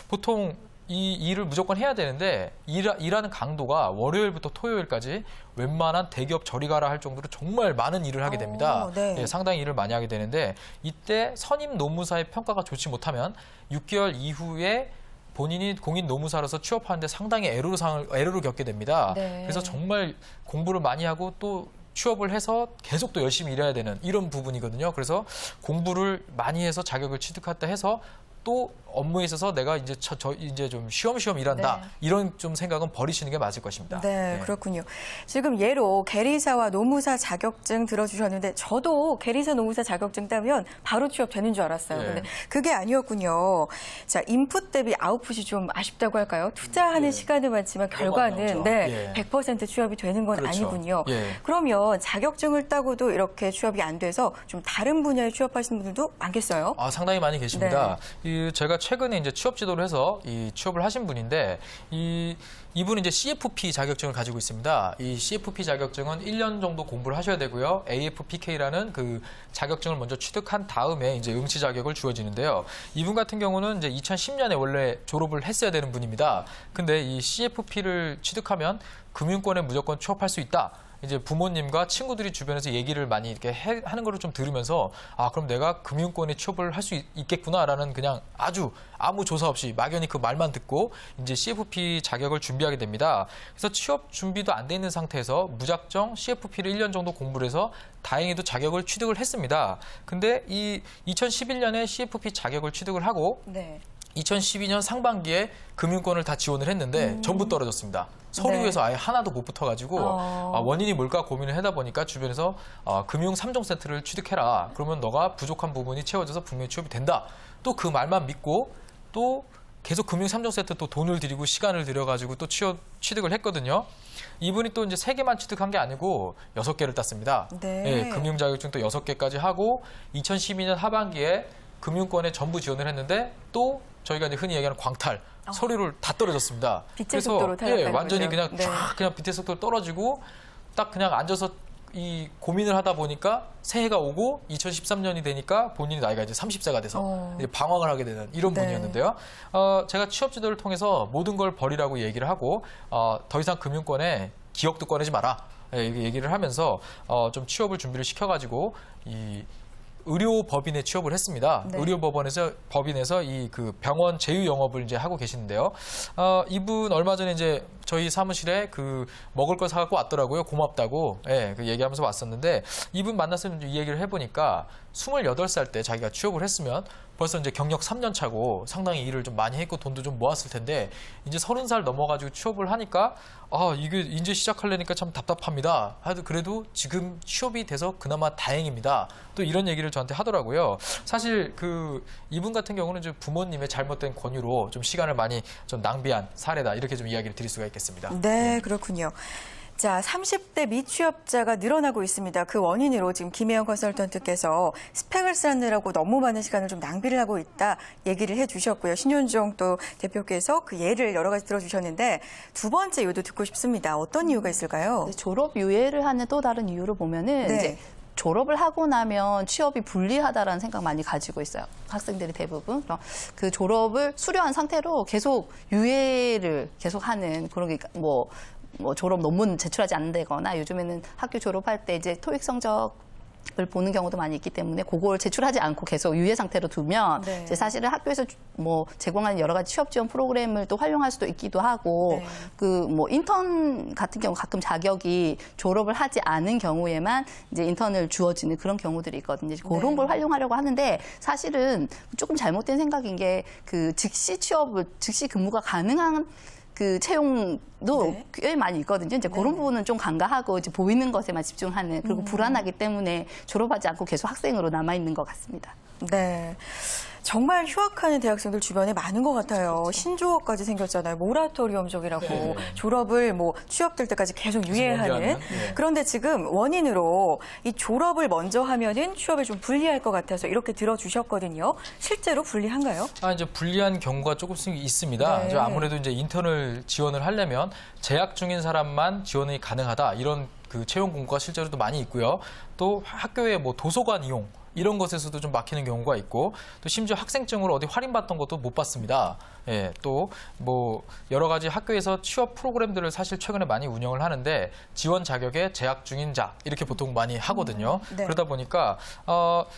S8: 보통 이 일을 무조건 해야 되는데 일하는 강도가 월요일부터 토요일까지 웬만한 대기업 저리 가라 할 정도로 정말 많은 일을 하게 됩니다.
S1: 네.
S8: 예, 상당히 일을 많이 하게 되는데 이때 선임 노무사의 평가가 좋지 못하면 6개월 이후에 본인이 공인 노무사로서 취업하는데 상당히 애로를 겪게 됩니다.
S1: 네.
S8: 그래서 정말 공부를 많이 하고 또 취업을 해서 계속 또 열심히 일해야 되는 이런 부분이거든요. 그래서 공부를 많이 해서 자격을 취득했다 해서 또 업무에 있어서 내가 이제 이제 좀 쉬엄쉬엄 일한다
S1: 네.
S8: 이런 좀 생각은 버리시는 게 맞을 것입니다.
S1: 네, 그렇군요. 지금 예로 계리사와 노무사 자격증 들어주셨는데 저도 계리사 노무사 자격증 따면 바로 취업되는 줄 알았어요.
S8: 네.
S1: 근데 그게 아니었군요. 자, 인풋 대비 아웃풋이 좀 아쉽다고 할까요? 투자하는 시간은 많지만 결과는
S8: 나오죠.
S1: 100% 취업이 되는 건
S8: 그렇죠.
S1: 아니군요.
S8: 예.
S1: 그러면 자격증을 따고도 이렇게 취업이 안 돼서 좀 다른 분야에 취업하시는 분들도 많겠어요?
S8: 상당히 많이 계십니다.
S1: 네.
S8: 제가 최근에 이제 취업 지도를 해서 이 취업을 하신 분인데 이분은 이제 CFP 자격증을 가지고 있습니다. 이 CFP 자격증은 1년 정도 공부를 하셔야 되고요. AFPK라는 그 자격증을 먼저 취득한 다음에 이제 응시 자격을 주어지는데요. 이분 같은 경우는 이제 2010년에 원래 졸업을 했어야 되는 분입니다. 근데 이 CFP를 취득하면 금융권에 무조건 취업할 수 있다. 이제 부모님과 친구들이 주변에서 얘기를 많이 이렇게 하는 거를 좀 들으면서 그럼 내가 금융권에 취업을 할 수 있겠구나라는 그냥 아무 조사 없이 막연히 그 말만 듣고 이제 CFP 자격을 준비하게 됩니다. 그래서 취업 준비도 안 돼 있는 상태에서 무작정 CFP를 1년 정도 공부를 해서 다행히도 자격을 취득을 했습니다. 근데 이 2011년에 CFP 자격을 취득을 하고
S1: 네.
S8: 2012년 상반기에 금융권을 다 지원을 했는데 전부 떨어졌습니다. 서류에서 아예 하나도 못 붙어가지고 원인이 뭘까 고민을 하다 보니까 주변에서 금융 3종 세트를 취득해라. 그러면 너가 부족한 부분이 채워져서 분명히 취업이 된다. 또 그 말만 믿고 또 계속 금융 3종 세트 또 돈을 들이고 시간을 들여가지고 또 취득을 했거든요. 이분이 또 이제 3개만 취득한 게 아니고 6개를 땄습니다.
S1: 네.
S8: 예, 금융 자격증 또 6개까지 하고 2012년 하반기에 금융권에 전부 지원을 했는데 또 저희가 이제 흔히 얘기하는 광탈 서류를 다 떨어졌습니다.
S1: 빛의 속도로
S8: 그래서
S1: 탈락하는
S8: 완전히
S1: 거죠.
S8: 그냥
S1: 네.
S8: 쫙 그냥 빛의 속도로 떨어지고 딱 그냥 앉아서 이 고민을 하다 보니까 새해가 오고 2013년이 되니까 본인이 나이가 이제 30세가 돼서 이제 방황을 하게 되는 이런
S1: 네.
S8: 분이었는데요. 제가 취업 지도를 통해서 모든 걸 버리라고 얘기를 하고 더 이상 금융권에 기억도 꺼내지 마라. 예, 이렇게 얘기를 하면서 좀 취업을 준비를 시켜가지고 이 의료법인에 취업을 했습니다.
S1: 네.
S8: 법인에서 이 그 병원 제휴 영업을 이제 하고 계시는데요. 이분 얼마 전에 이제 저희 사무실에 그 먹을 거 사갖고 왔더라고요. 고맙다고. 예, 그 얘기하면서 왔었는데 이분 만나서 이 얘기를 해보니까 28살 때 자기가 취업을 했으면 벌써 이제 경력 3년 차고 상당히 일을 좀 많이 했고 돈도 좀 모았을 텐데 이제 30살 넘어가지고 취업을 하니까 이게 이제 시작하려니까 참 답답합니다. 하여튼 그래도 지금 취업이 돼서 그나마 다행입니다. 또 이런 얘기를 저한테 하더라고요. 사실 그 이분 같은 경우는 좀 부모님의 잘못된 권유로 좀 시간을 많이 좀 낭비한 사례다. 이렇게 좀 이야기를 드릴 수가 있겠습니다.
S1: 네, 그렇군요. 자, 30대 미취업자가 늘어나고 있습니다. 그 원인으로 지금 김혜영 컨설턴트께서 스펙을 쌓느라고 너무 많은 시간을 좀 낭비를 하고 있다 얘기를 해주셨고요. 신윤종 또 대표께서 그 예를 여러 가지 들어주셨는데 두 번째 이유도 듣고 싶습니다. 어떤 이유가 있을까요?
S9: 졸업 유예를 하는 또 다른 이유로 보면은
S1: 네.
S9: 이제 졸업을 하고 나면 취업이 불리하다라는 생각 많이 가지고 있어요. 학생들이 대부분. 그 졸업을 수료한 상태로 계속 유예를 계속하는 그런 게 뭐 졸업 논문 제출하지 않는다거나 요즘에는 학교 졸업할 때 이제 토익 성적을 보는 경우도 많이 있기 때문에 그걸 제출하지 않고 계속 유예 상태로 두면
S1: 네.
S9: 이제 사실은 학교에서 뭐 제공하는 여러 가지 취업 지원 프로그램을 또 활용할 수도 있기도 하고
S1: 네.
S9: 그 뭐 인턴 같은 경우 가끔 자격이 졸업을 하지 않은 경우에만 이제 인턴을 주어지는 그런 경우들이 있거든요. 그런
S1: 네.
S9: 걸 활용하려고 하는데 사실은 조금 잘못된 생각인 게 그 즉시 근무가 가능한 그 채용도
S1: 네.
S9: 꽤 많이 있거든요. 이제 그런 부분은 좀 간과하고 이제 보이는 것에만 집중하는 그리고 불안하기 때문에 졸업하지 않고 계속 학생으로 남아 있는 것 같습니다.
S1: 네. 정말 휴학하는 대학생들 주변에 많은 것 같아요. 신조어까지 생겼잖아요. 모라토리엄족이라고
S8: 네.
S1: 졸업을 뭐 취업될 때까지 계속 유예하는.
S8: 연기하는? 네.
S1: 그런데 지금 원인으로 이 졸업을 먼저 하면은 취업에 좀 불리할 것 같아서 이렇게 들어주셨거든요. 실제로 불리한가요?
S8: 이제 불리한 경우가 조금씩 있습니다.
S1: 네.
S8: 이제 아무래도 이제 인턴을 지원을 하려면 재학 중인 사람만 지원이 가능하다. 이런 그 채용 공고가 실제로도 많이 있고요. 또 학교의 뭐 도서관 이용 이런 것에서도 좀 막히는 경우가 있고 또 심지어 학생증으로 어디 할인받던 것도 못 받습니다. 예, 또 뭐 여러 가지 학교에서 취업 프로그램들을 사실 최근에 많이 운영을 하는데 지원 자격에 재학 중인 자 이렇게 보통 많이 하거든요.
S1: 네.
S8: 그러다 보니까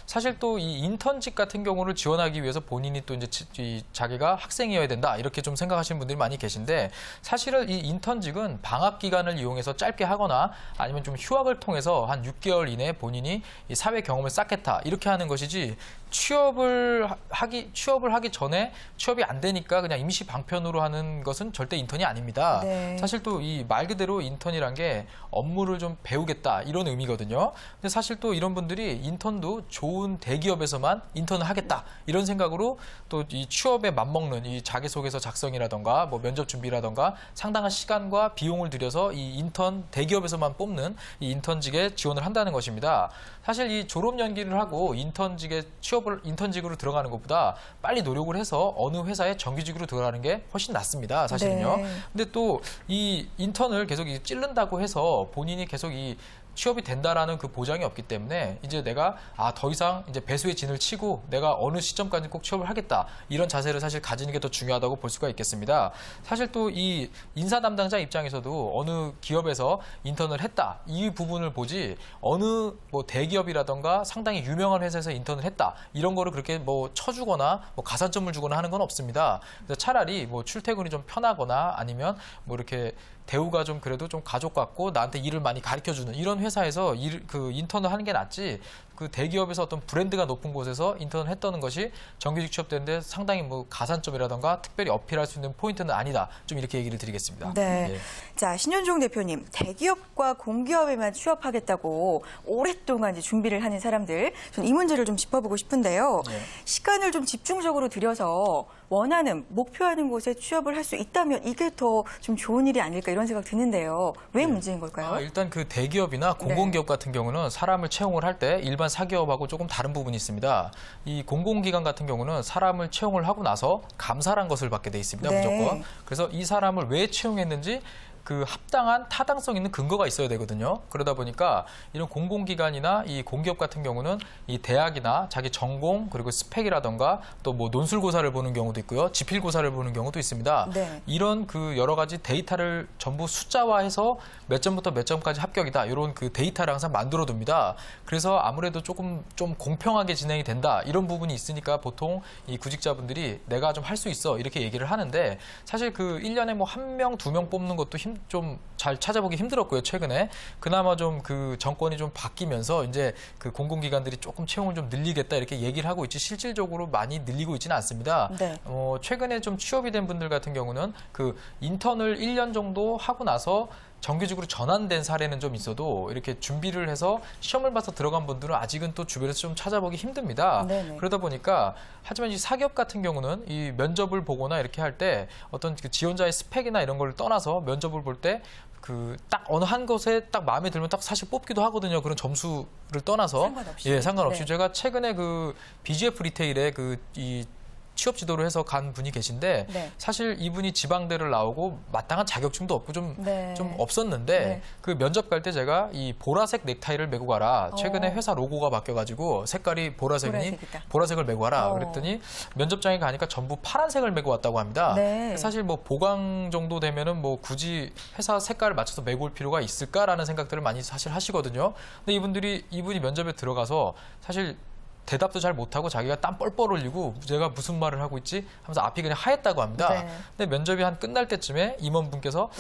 S8: 사실 또 이 인턴직 같은 경우를 지원하기 위해서 본인이 또 이제 자기가 학생이어야 된다 이렇게 좀 생각하시는 분들이 많이 계신데 사실은 이 인턴직은 방학 기간을 이용해서 짧게 하거나 아니면 좀 휴학을 통해서 한 6개월 이내에 본인이 이 사회 경험을 쌓겠다 이렇게 하는 것이지 취업을 하기 전에 취업이 안 되니까 그냥 임시 방편으로 하는 것은 절대 인턴이 아닙니다.
S1: 네.
S8: 사실 또 이 말 그대로 인턴이란 게 업무를 좀 배우겠다 이런 의미거든요. 근데 사실 또 이런 분들이 인턴도 좋은 대기업에서만 인턴을 하겠다 이런 생각으로 또 이 취업에 맞먹는 이 자기소개서 작성이라던가 뭐 면접 준비라던가 상당한 시간과 비용을 들여서 이 인턴 대기업에서만 뽑는 이 인턴직에 지원을 한다는 것입니다. 사실 이 졸업 연기를 하고 인턴직으로 들어가는 것보다 빨리 노력을 해서 어느 회사에 정규직으로 들어가는 게 훨씬 낫습니다. 사실은요.
S1: 네.
S8: 근데 또 이 인턴을 계속 찌른다고 해서 본인이 계속 이 취업이 된다라는 그 보장이 없기 때문에 이제 내가 더 이상 이제 배수의 진을 치고 내가 어느 시점까지 꼭 취업을 하겠다 이런 자세를 사실 가지는 게 더 중요하다고 볼 수가 있겠습니다. 사실 또 이 인사 담당자 입장에서도 어느 기업에서 인턴을 했다 이 부분을 보지 어느 뭐 대기업이라던가 상당히 유명한 회사에서 인턴을 했다 이런 거를 그렇게 뭐 쳐주거나 뭐 가산점을 주거나 하는 건 없습니다. 그래서 차라리 뭐 출퇴근이 좀 편하거나 아니면 뭐 이렇게 대우가 좀 그래도 좀 가족 같고 나한테 일을 많이 가르쳐주는 이런 회사에서 인턴을 하는 게 낫지 그 대기업에서 어떤 브랜드가 높은 곳에서 인턴을 했다는 것이 정규직 취업되는데 상당히 뭐 가산점이라던가 특별히 어필할 수 있는 포인트는 아니다. 좀 이렇게 얘기를 드리겠습니다.
S1: 네.
S8: 예.
S1: 자, 신현종 대표님, 대기업과 공기업에만 취업하겠다고 오랫동안 이제 준비를 하는 사람들, 전 이 문제를 좀 짚어보고 싶은데요.
S8: 네.
S1: 시간을 좀 집중적으로 들여서 원하는, 목표하는 곳에 취업을 할 수 있다면 이게 더 좀 좋은 일이 아닐까 이런 생각 드는데요. 왜 문제인 걸까요?
S8: 일단 그 대기업이나 공공기업 같은 경우는 사람을 채용을 할 때 일반 사기업하고 조금 다른 부분이 있습니다. 이 공공기관 같은 경우는 사람을 채용을 하고 나서 감사란 것을 받게 돼 있습니다.
S1: 네.
S8: 무조건. 그래서 이 사람을 왜 채용했는지 그 합당한 타당성 있는 근거가 있어야 되거든요. 그러다 보니까 이런 공공기관이나 이 공기업 같은 경우는 이 대학이나 자기 전공 그리고 스펙이라던가 또 뭐 논술고사를 보는 경우도 있고요. 지필고사를 보는 경우도 있습니다.
S1: 네.
S8: 이런 그 여러 가지 데이터를 전부 숫자화해서 몇 점부터 몇 점까지 합격이다. 이런 그 데이터를 항상 만들어 둡니다. 그래서 아무래도 조금 좀 공평하게 진행이 된다. 이런 부분이 있으니까 보통 이 구직자분들이 내가 좀 할 수 있어. 이렇게 얘기를 하는데 사실 그 1년에 뭐 1명, 2명 뽑는 것도 좀 잘 찾아보기 힘들었고요. 최근에 그나마 좀 그 정권이 좀 바뀌면서 이제 그 공공기관들이 조금 채용을 좀 늘리겠다 이렇게 얘기를 하고 있지 실질적으로 많이 늘리고 있지는 않습니다.
S1: 네.
S8: 최근에 좀 취업이 된 분들 같은 경우는 그 인턴을 1년 정도 하고 나서 정규직으로 전환된 사례는 좀 있어도 이렇게 준비를 해서 시험을 봐서 들어간 분들은 아직은 또 주변에서 좀 찾아보기 힘듭니다.
S1: 네네.
S8: 그러다 보니까 하지만 이 사기업 같은 경우는 이 면접을 보거나 이렇게 할 때 어떤 그 지원자의 스펙이나 이런 걸 떠나서 면접을 볼 때 그 딱 어느 한 곳에 딱 마음에 들면 딱 사실 뽑기도 하거든요. 그런 점수를 떠나서
S1: 상관없이.
S8: 예, 상관없이
S1: 네.
S8: 제가 최근에 그 BGF 리테일에 이 취업 지도를 해서 간 분이 계신데
S1: 네.
S8: 사실 이분이 지방대를 나오고 마땅한 자격증도 없고 좀
S1: 네.
S8: 없었는데
S1: 네.
S8: 그 면접 갈 때 제가 이 보라색 넥타이를 메고 가라. 최근에 회사 로고가 바뀌어가지고 색깔이 보라색이니
S1: 보라색이다.
S8: 보라색을 메고 가라.
S1: 어.
S8: 그랬더니 면접장에 가니까 전부 파란색을 메고 왔다고 합니다.
S1: 네.
S8: 사실 뭐 보강 정도 되면은 뭐 굳이 회사 색깔을 맞춰서 메고 올 필요가 있을까라는 생각들을 많이 사실 하시거든요. 근데 이분이 면접에 들어가서 사실 대답도 잘 못하고 자기가 땀 뻘뻘 흘리고 제가 무슨 말을 하고 있지 하면서 앞이 그냥 하였다고 합니다.
S1: 네.
S8: 근데 면접이 한 끝날 때쯤에 임원분께서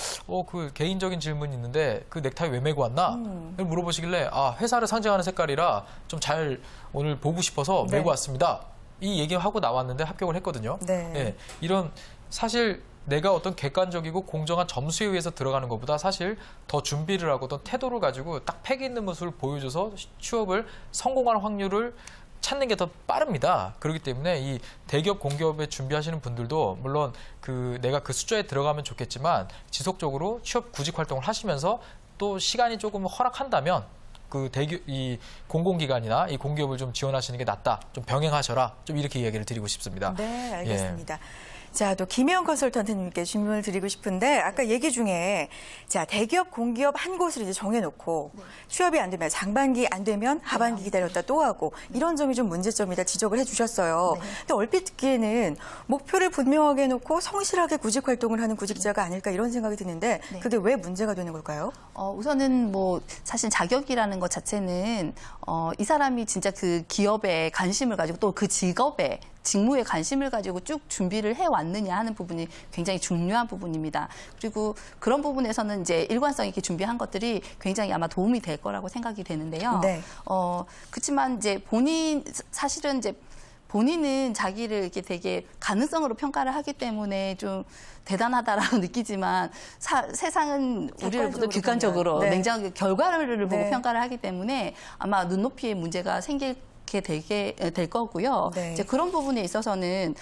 S8: 그 개인적인 질문이 있는데 그 넥타이 왜 메고 왔나? 물어보시길래 회사를 상징하는 색깔이라 좀 잘 오늘 보고 싶어서
S1: 네.
S8: 메고 왔습니다. 이 얘기하고 나왔는데 합격을 했거든요.
S1: 네.
S8: 예, 이런 사실 내가 어떤 객관적이고 공정한 점수에 의해서 들어가는 것보다 사실 더 준비를 하고 어떤 태도를 가지고 딱 패기 있는 모습을 보여줘서 취업을 성공할 확률을 찾는 게 더 빠릅니다. 그렇기 때문에 이 대기업, 공기업에 준비하시는 분들도 물론 내가 그 숫자에 들어가면 좋겠지만 지속적으로 취업 구직 활동을 하시면서 또 시간이 조금 허락한다면 이 공공기관이나 이 공기업을 좀 지원하시는 게 낫다. 좀 병행하셔라. 좀 이렇게 이야기를 드리고 싶습니다.
S1: 네, 알겠습니다. 자, 또 김혜영 컨설턴트님께 질문을 드리고 싶은데 아까 얘기 중에 자, 대기업, 공기업 한 곳을 이제 정해놓고 취업이 안 되면 상반기 안 되면 하반기 기다렸다 또 하고 이런 점이 좀 문제점이다 지적을 해주셨어요. 근데 얼핏 듣기에는 목표를 분명하게 해놓고 성실하게 구직 활동을 하는 구직자가 아닐까 이런 생각이 드는데 그게 왜 문제가 되는 걸까요?
S9: 우선은 뭐 사실 자격이라는 것 자체는 이 사람이 진짜 그 기업에 관심을 가지고 또 그 직업에 직무에 관심을 가지고 쭉 준비를 해왔느냐 하는 부분이 굉장히 중요한 부분입니다. 그리고 그런 부분에서는 이제 일관성 있게 준비한 것들이 굉장히 아마 도움이 될 거라고 생각이 되는데요.
S1: 네.
S9: 그렇지만 이제 사실은 이제 본인은 자기를 이렇게 되게 가능성으로 평가를 하기 때문에 좀 대단하다라고 느끼지만 세상은 우리를 보다 객관적으로
S1: 네.
S9: 냉정하게 결과를 보고
S1: 네.
S9: 평가를 하기 때문에 아마 눈높이에 문제가 생길 되게 될 거고요.
S1: 네.
S9: 이제 그런 부분에 있어서는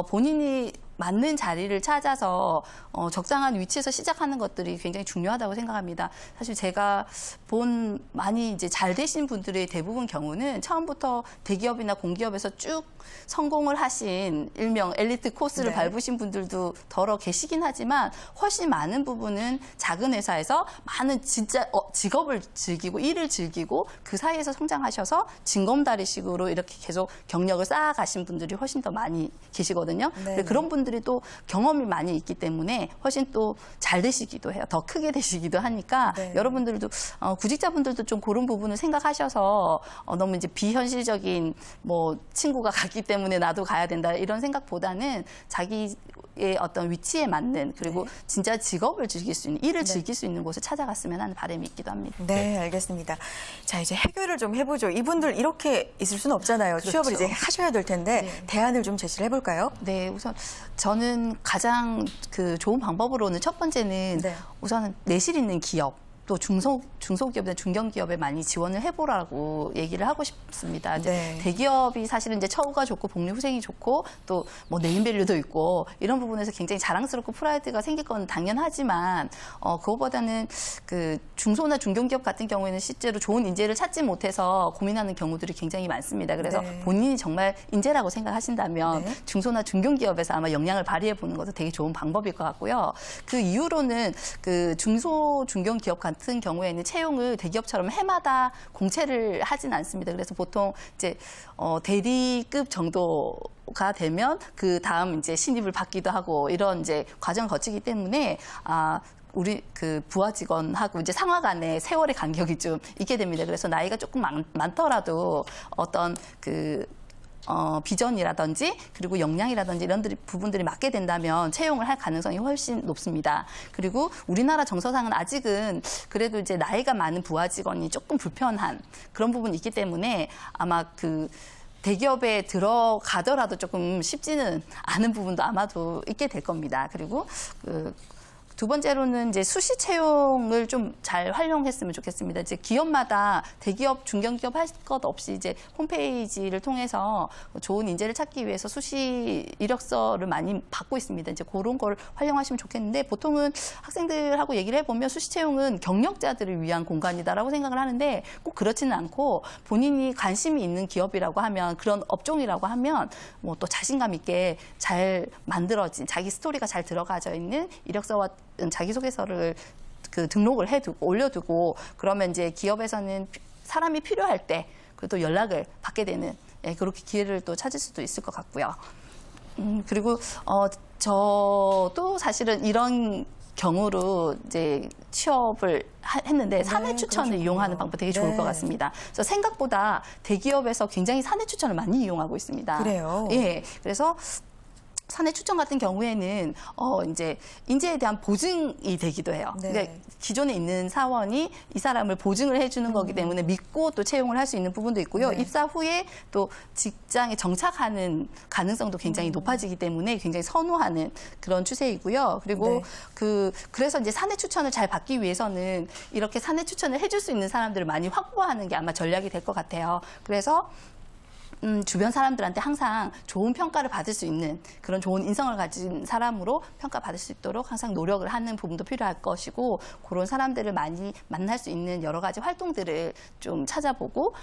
S9: 본인이 맞는 자리를 찾아서 적당한 위치에서 시작하는 것들이 굉장히 중요하다고 생각합니다. 사실 제가 많이 이제 잘 되신 분들의 대부분 경우는 처음부터 대기업이나 공기업에서 쭉 성공을 하신 일명 엘리트 코스를
S1: 네.
S9: 밟으신 분들도 더러 계시긴 하지만 훨씬 많은 부분은 작은 회사에서 많은 진짜 직업을 즐기고 일을 즐기고 그 사이에서 성장하셔서 징검다리식으로 이렇게 계속 경력을 쌓아가신 분들이 훨씬 더 많이 계시거든요.
S1: 네.
S9: 그런 분들 여러분들이 또 경험이 많이 있기 때문에 훨씬 또 잘 되시기도 해요. 더 크게 되시기도 하니까
S1: 네.
S9: 여러분들도 구직자분들도 좀 그런 부분을 생각하셔서 너무 이제 비현실적인 뭐 친구가 갔기 때문에 나도 가야 된다 이런 생각보다는 자기의 어떤 위치에 맞는 그리고 진짜 직업을 즐길 수 있는 일을 즐길 수 있는 곳을 찾아갔으면 하는 바람이 있기도 합니다.
S1: 네, 알겠습니다. 자, 이제 해결을 좀 해보죠. 이분들 이렇게 있을 수는 없잖아요. 취업을 이제 하셔야 될 텐데 대안을 좀 제시를 해볼까요?
S9: 네, 우선 저는 가장 그 좋은 방법으로는 첫 번째는
S1: 네.
S9: 우선은 내실 있는 기업. 또 중소기업이나 중견기업에 많이 지원을 해보라고 얘기를 하고 싶습니다. 이제
S1: 네.
S9: 대기업이 사실은 이제 처우가 좋고 복리 후생이 좋고 또 뭐 네임밸류도 있고 이런 부분에서 굉장히 자랑스럽고 프라이드가 생길 건 당연하지만 그거보다는 그 중소나 중견기업 같은 경우에는 실제로 좋은 인재를 찾지 못해서 고민하는 경우들이 굉장히 많습니다. 그래서
S1: 네.
S9: 본인이 정말 인재라고 생각하신다면
S1: 네.
S9: 중소나 중견기업에서 아마 역량을 발휘해 보는 것도 되게 좋은 방법일 것 같고요. 그 이후로는 그 중소 중견기업 같은 경우에는 채용을 대기업처럼 해마다 공채를 하진 않습니다. 그래서 보통 이제 대리급 정도가 되면 그 다음 이제 신입을 받기도 하고 이런 이제 과정을 거치기 때문에 우리 그 부하 직원하고 이제 상하 간의 세월의 간격이 좀 있게 됩니다. 그래서 나이가 조금 많더라도 어떤 그 비전이라든지 그리고 역량이라든지 이런 부분들이 맞게 된다면 채용을 할 가능성이 훨씬 높습니다. 그리고 우리나라 정서상은 아직은 그래도 이제 나이가 많은 부하 직원이 조금 불편한 그런 부분이 있기 때문에 아마 그 대기업에 들어가더라도 조금 쉽지는 않은 부분도 아마도 있게 될 겁니다. 그리고 두 번째로는 이제 수시 채용을 좀 잘 활용했으면 좋겠습니다. 이제 기업마다 대기업, 중견기업 할 것 없이 이제 홈페이지를 통해서 좋은 인재를 찾기 위해서 수시 이력서를 많이 받고 있습니다. 이제 그런 걸 활용하시면 좋겠는데 보통은 학생들하고 얘기를 해보면 수시 채용은 경력자들을 위한 공간이다라고 생각을 하는데 꼭 그렇지는 않고 본인이 관심이 있는 기업이라고 하면 그런 업종이라고 하면 뭐 또 자신감 있게 잘 만들어진 자기 스토리가 잘 들어가져 있는 이력서와 자기소개서를 그 등록을 해두고 올려두고 그러면 이제 기업에서는 사람이 필요할 때 또 연락을 받게 되는 그렇게 기회를 또 찾을 수도 있을 것 같고요. 그리고 저도 사실은 이런 경우로 이제 취업을 했는데 사내 추천을
S1: 그러셨군요.
S9: 이용하는 방법 되게 좋을 것 같습니다. 그래서 생각보다 대기업에서 굉장히 사내 추천을 많이 이용하고 있습니다.
S1: 그래요?
S9: 예, 그래서 사내 추천 같은 경우에는 이제 인재에 대한 보증이 되기도 해요.
S1: 네.
S9: 그러니까 기존에 있는 사원이 이 사람을 보증을 해주는 거기 때문에 믿고 또 채용을 할 수 있는 부분도 있고요.
S1: 네.
S9: 입사 후에 또 직장에 정착하는 가능성도 굉장히 높아지기 때문에 굉장히 선호하는 그런 추세이고요. 그리고
S1: 네.
S9: 그래서 이제 사내 추천을 잘 받기 위해서는 이렇게 사내 추천을 해줄 수 있는 사람들을 많이 확보하는 게 아마 전략이 될 것 같아요. 그래서 주변 사람들한테 항상 좋은 평가를 받을 수 있는 그런 좋은 인성을 가진 사람으로 평가받을 수 있도록 항상 노력을 하는 부분도 필요할 것이고 그런 사람들을 많이 만날 수 있는 여러 가지 활동들을 좀 찾아보고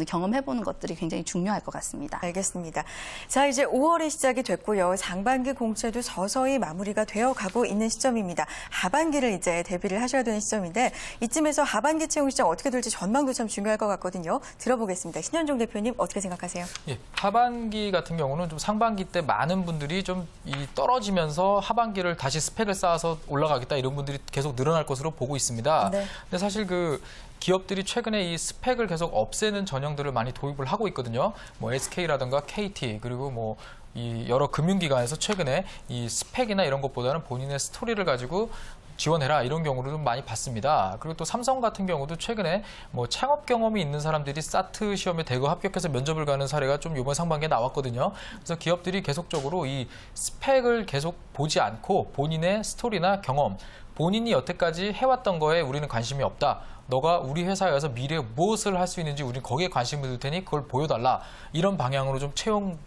S9: 경험해보는 것들이 굉장히 중요할 것 같습니다.
S1: 알겠습니다. 자, 이제 5월이 시작이 됐고요. 상반기 공채도 서서히 마무리가 되어가고 있는 시점입니다. 하반기를 이제 대비를 하셔야 되는 시점인데 이쯤에서 하반기 채용 시장 어떻게 될지 전망도 참 중요할 것 같거든요. 들어보겠습니다. 신현종 대표님 어떻게 생각하세요?
S8: 예, 하반기 같은 경우는 좀 상반기 때 많은 분들이 좀 떨어지면서 하반기를 다시 스펙을 쌓아서 올라가겠다 이런 분들이 계속 늘어날 것으로 보고 있습니다.
S1: 네.
S8: 근데 사실 그 기업들이 최근에 이 스펙을 계속 없애는 전형들을 많이 도입을 하고 있거든요. 뭐 SK라든가 KT 그리고 뭐 이 여러 금융기관에서 최근에 이 스펙이나 이런 것보다는 본인의 스토리를 가지고 지원해라 이런 경우를 좀 많이 봤습니다. 그리고 또 삼성 같은 경우도 최근에 뭐 창업 경험이 있는 사람들이 사트 시험에 대거 합격해서 면접을 가는 사례가 좀 이번 상반기에 나왔거든요. 그래서 기업들이 계속적으로 이 스펙을 계속 보지 않고 본인의 스토리나 경험, 본인이 여태까지 해왔던 거에 우리는 관심이 없다. 너가 우리 회사에 와서 미래에 무엇을 할 수 있는지 우리는 거기에 관심을 둘 테니 그걸 보여달라. 이런 방향으로 좀 채용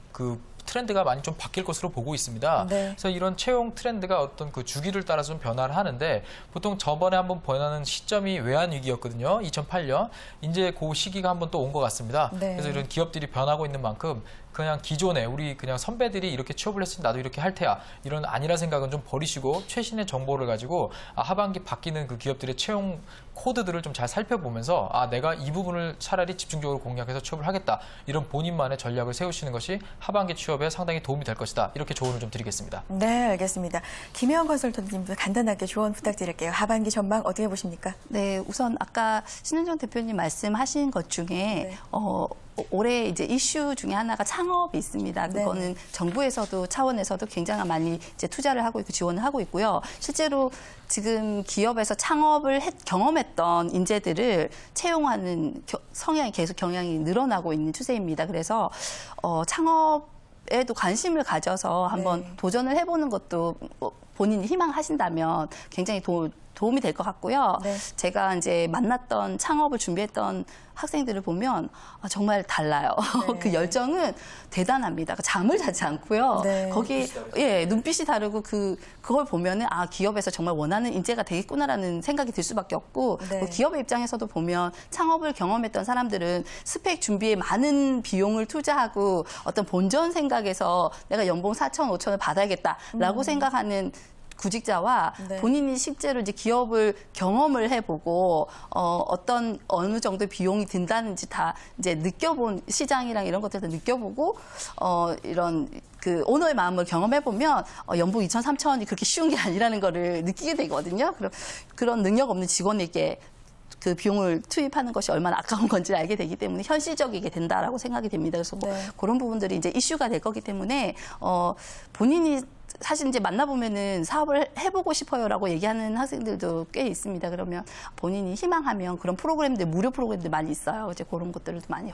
S8: 트렌드가 많이 좀 바뀔 것으로 보고 있습니다.
S1: 네.
S8: 그래서 이런 채용 트렌드가 어떤 그 주기를 따라서 좀 변화를 하는데 보통 저번에 한번 변하는 시점이 외환위기였거든요. 2008년. 이제 그 시기가 한번 또 온 것 같습니다.
S1: 네.
S8: 그래서 이런 기업들이 변하고 있는 만큼 그냥 기존에 우리 그냥 선배들이 이렇게 취업을 했으니 나도 이렇게 할 테야. 이런 아니라 생각은 좀 버리시고 최신의 정보를 가지고 하반기 바뀌는 그 기업들의 채용 코드들을 좀 잘 살펴보면서 내가 이 부분을 차라리 집중적으로 공략해서 취업을 하겠다. 이런 본인만의 전략을 세우시는 것이 하반기 취업 취업에 상당히 도움이 될 것이다. 이렇게 조언을 좀 드리겠습니다.
S1: 네, 알겠습니다. 김혜원 컨설턴트님도 간단하게 조언 부탁드릴게요. 하반기 전망 어떻게 보십니까?
S9: 네, 우선 아까 신은정 대표님 말씀하신 것 중에 올해 이제 이슈 중에 하나가 창업이 있습니다. 그거는 정부에서도 차원에서도 굉장히 많이 이제 투자를 하고 있고 지원을 하고 있고요. 실제로 지금 기업에서 창업을 경험했던 인재들을 채용하는 성향이 계속 경향이 늘어나고 있는 추세입니다. 그래서 창업에도 관심을 가져서 한번 도전을 해보는 것도 본인이 희망하신다면 굉장히 도움이 될 것 같고요. 제가 이제 만났던 창업을 준비했던 학생들을 보면 정말 달라요. 그 열정은 대단합니다. 잠을 자지 않고요. 거기 눈빛이 다르고 그걸 보면은 기업에서 정말 원하는 인재가 되겠구나라는 생각이 들 수밖에 없고 기업의 입장에서도 보면 창업을 경험했던 사람들은 스펙 준비에 많은 비용을 투자하고 어떤 본전 생각에서 내가 연봉 4천, 5천을 받아야겠다라고 생각하는 구직자와 본인이 실제로 이제 기업을 경험을 해보고 어느 정도 비용이 든다는지 다 이제 느껴본 시장이랑 이런 것들도 느껴보고 이런 그 오너의 마음을 경험해보면 연봉 2천, 3천이 그렇게 쉬운 게 아니라는 거를 느끼게 되거든요. 그런 능력 없는 직원에게 그 비용을 투입하는 것이 얼마나 아까운 건지를 알게 되기 때문에 현실적이게 된다라고 생각이 됩니다. 그래서 그런 부분들이 이제 이슈가 될 거기 때문에 본인이 사실 이제 만나보면은 사업을 해보고 싶어요라고 얘기하는 학생들도 꽤 있습니다. 그러면 본인이 희망하면 그런 프로그램들, 무료 프로그램들 많이 있어요. 이제 그런 것들을 많이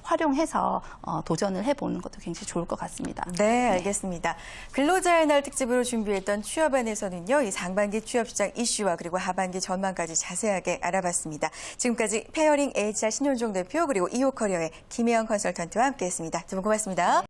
S9: 활용해서 도전을 해보는 것도 굉장히 좋을 것 같습니다.
S1: 네, 알겠습니다. 근로자의 날 특집으로 준비했던 취업안에서는요, 이 상반기 취업시장 이슈와 그리고 하반기 전망까지 자세하게 알아봤습니다. 지금까지 페어링 HR 신윤종 대표 그리고 이호커리어의 김혜영 컨설턴트와 함께했습니다. 두 분 고맙습니다.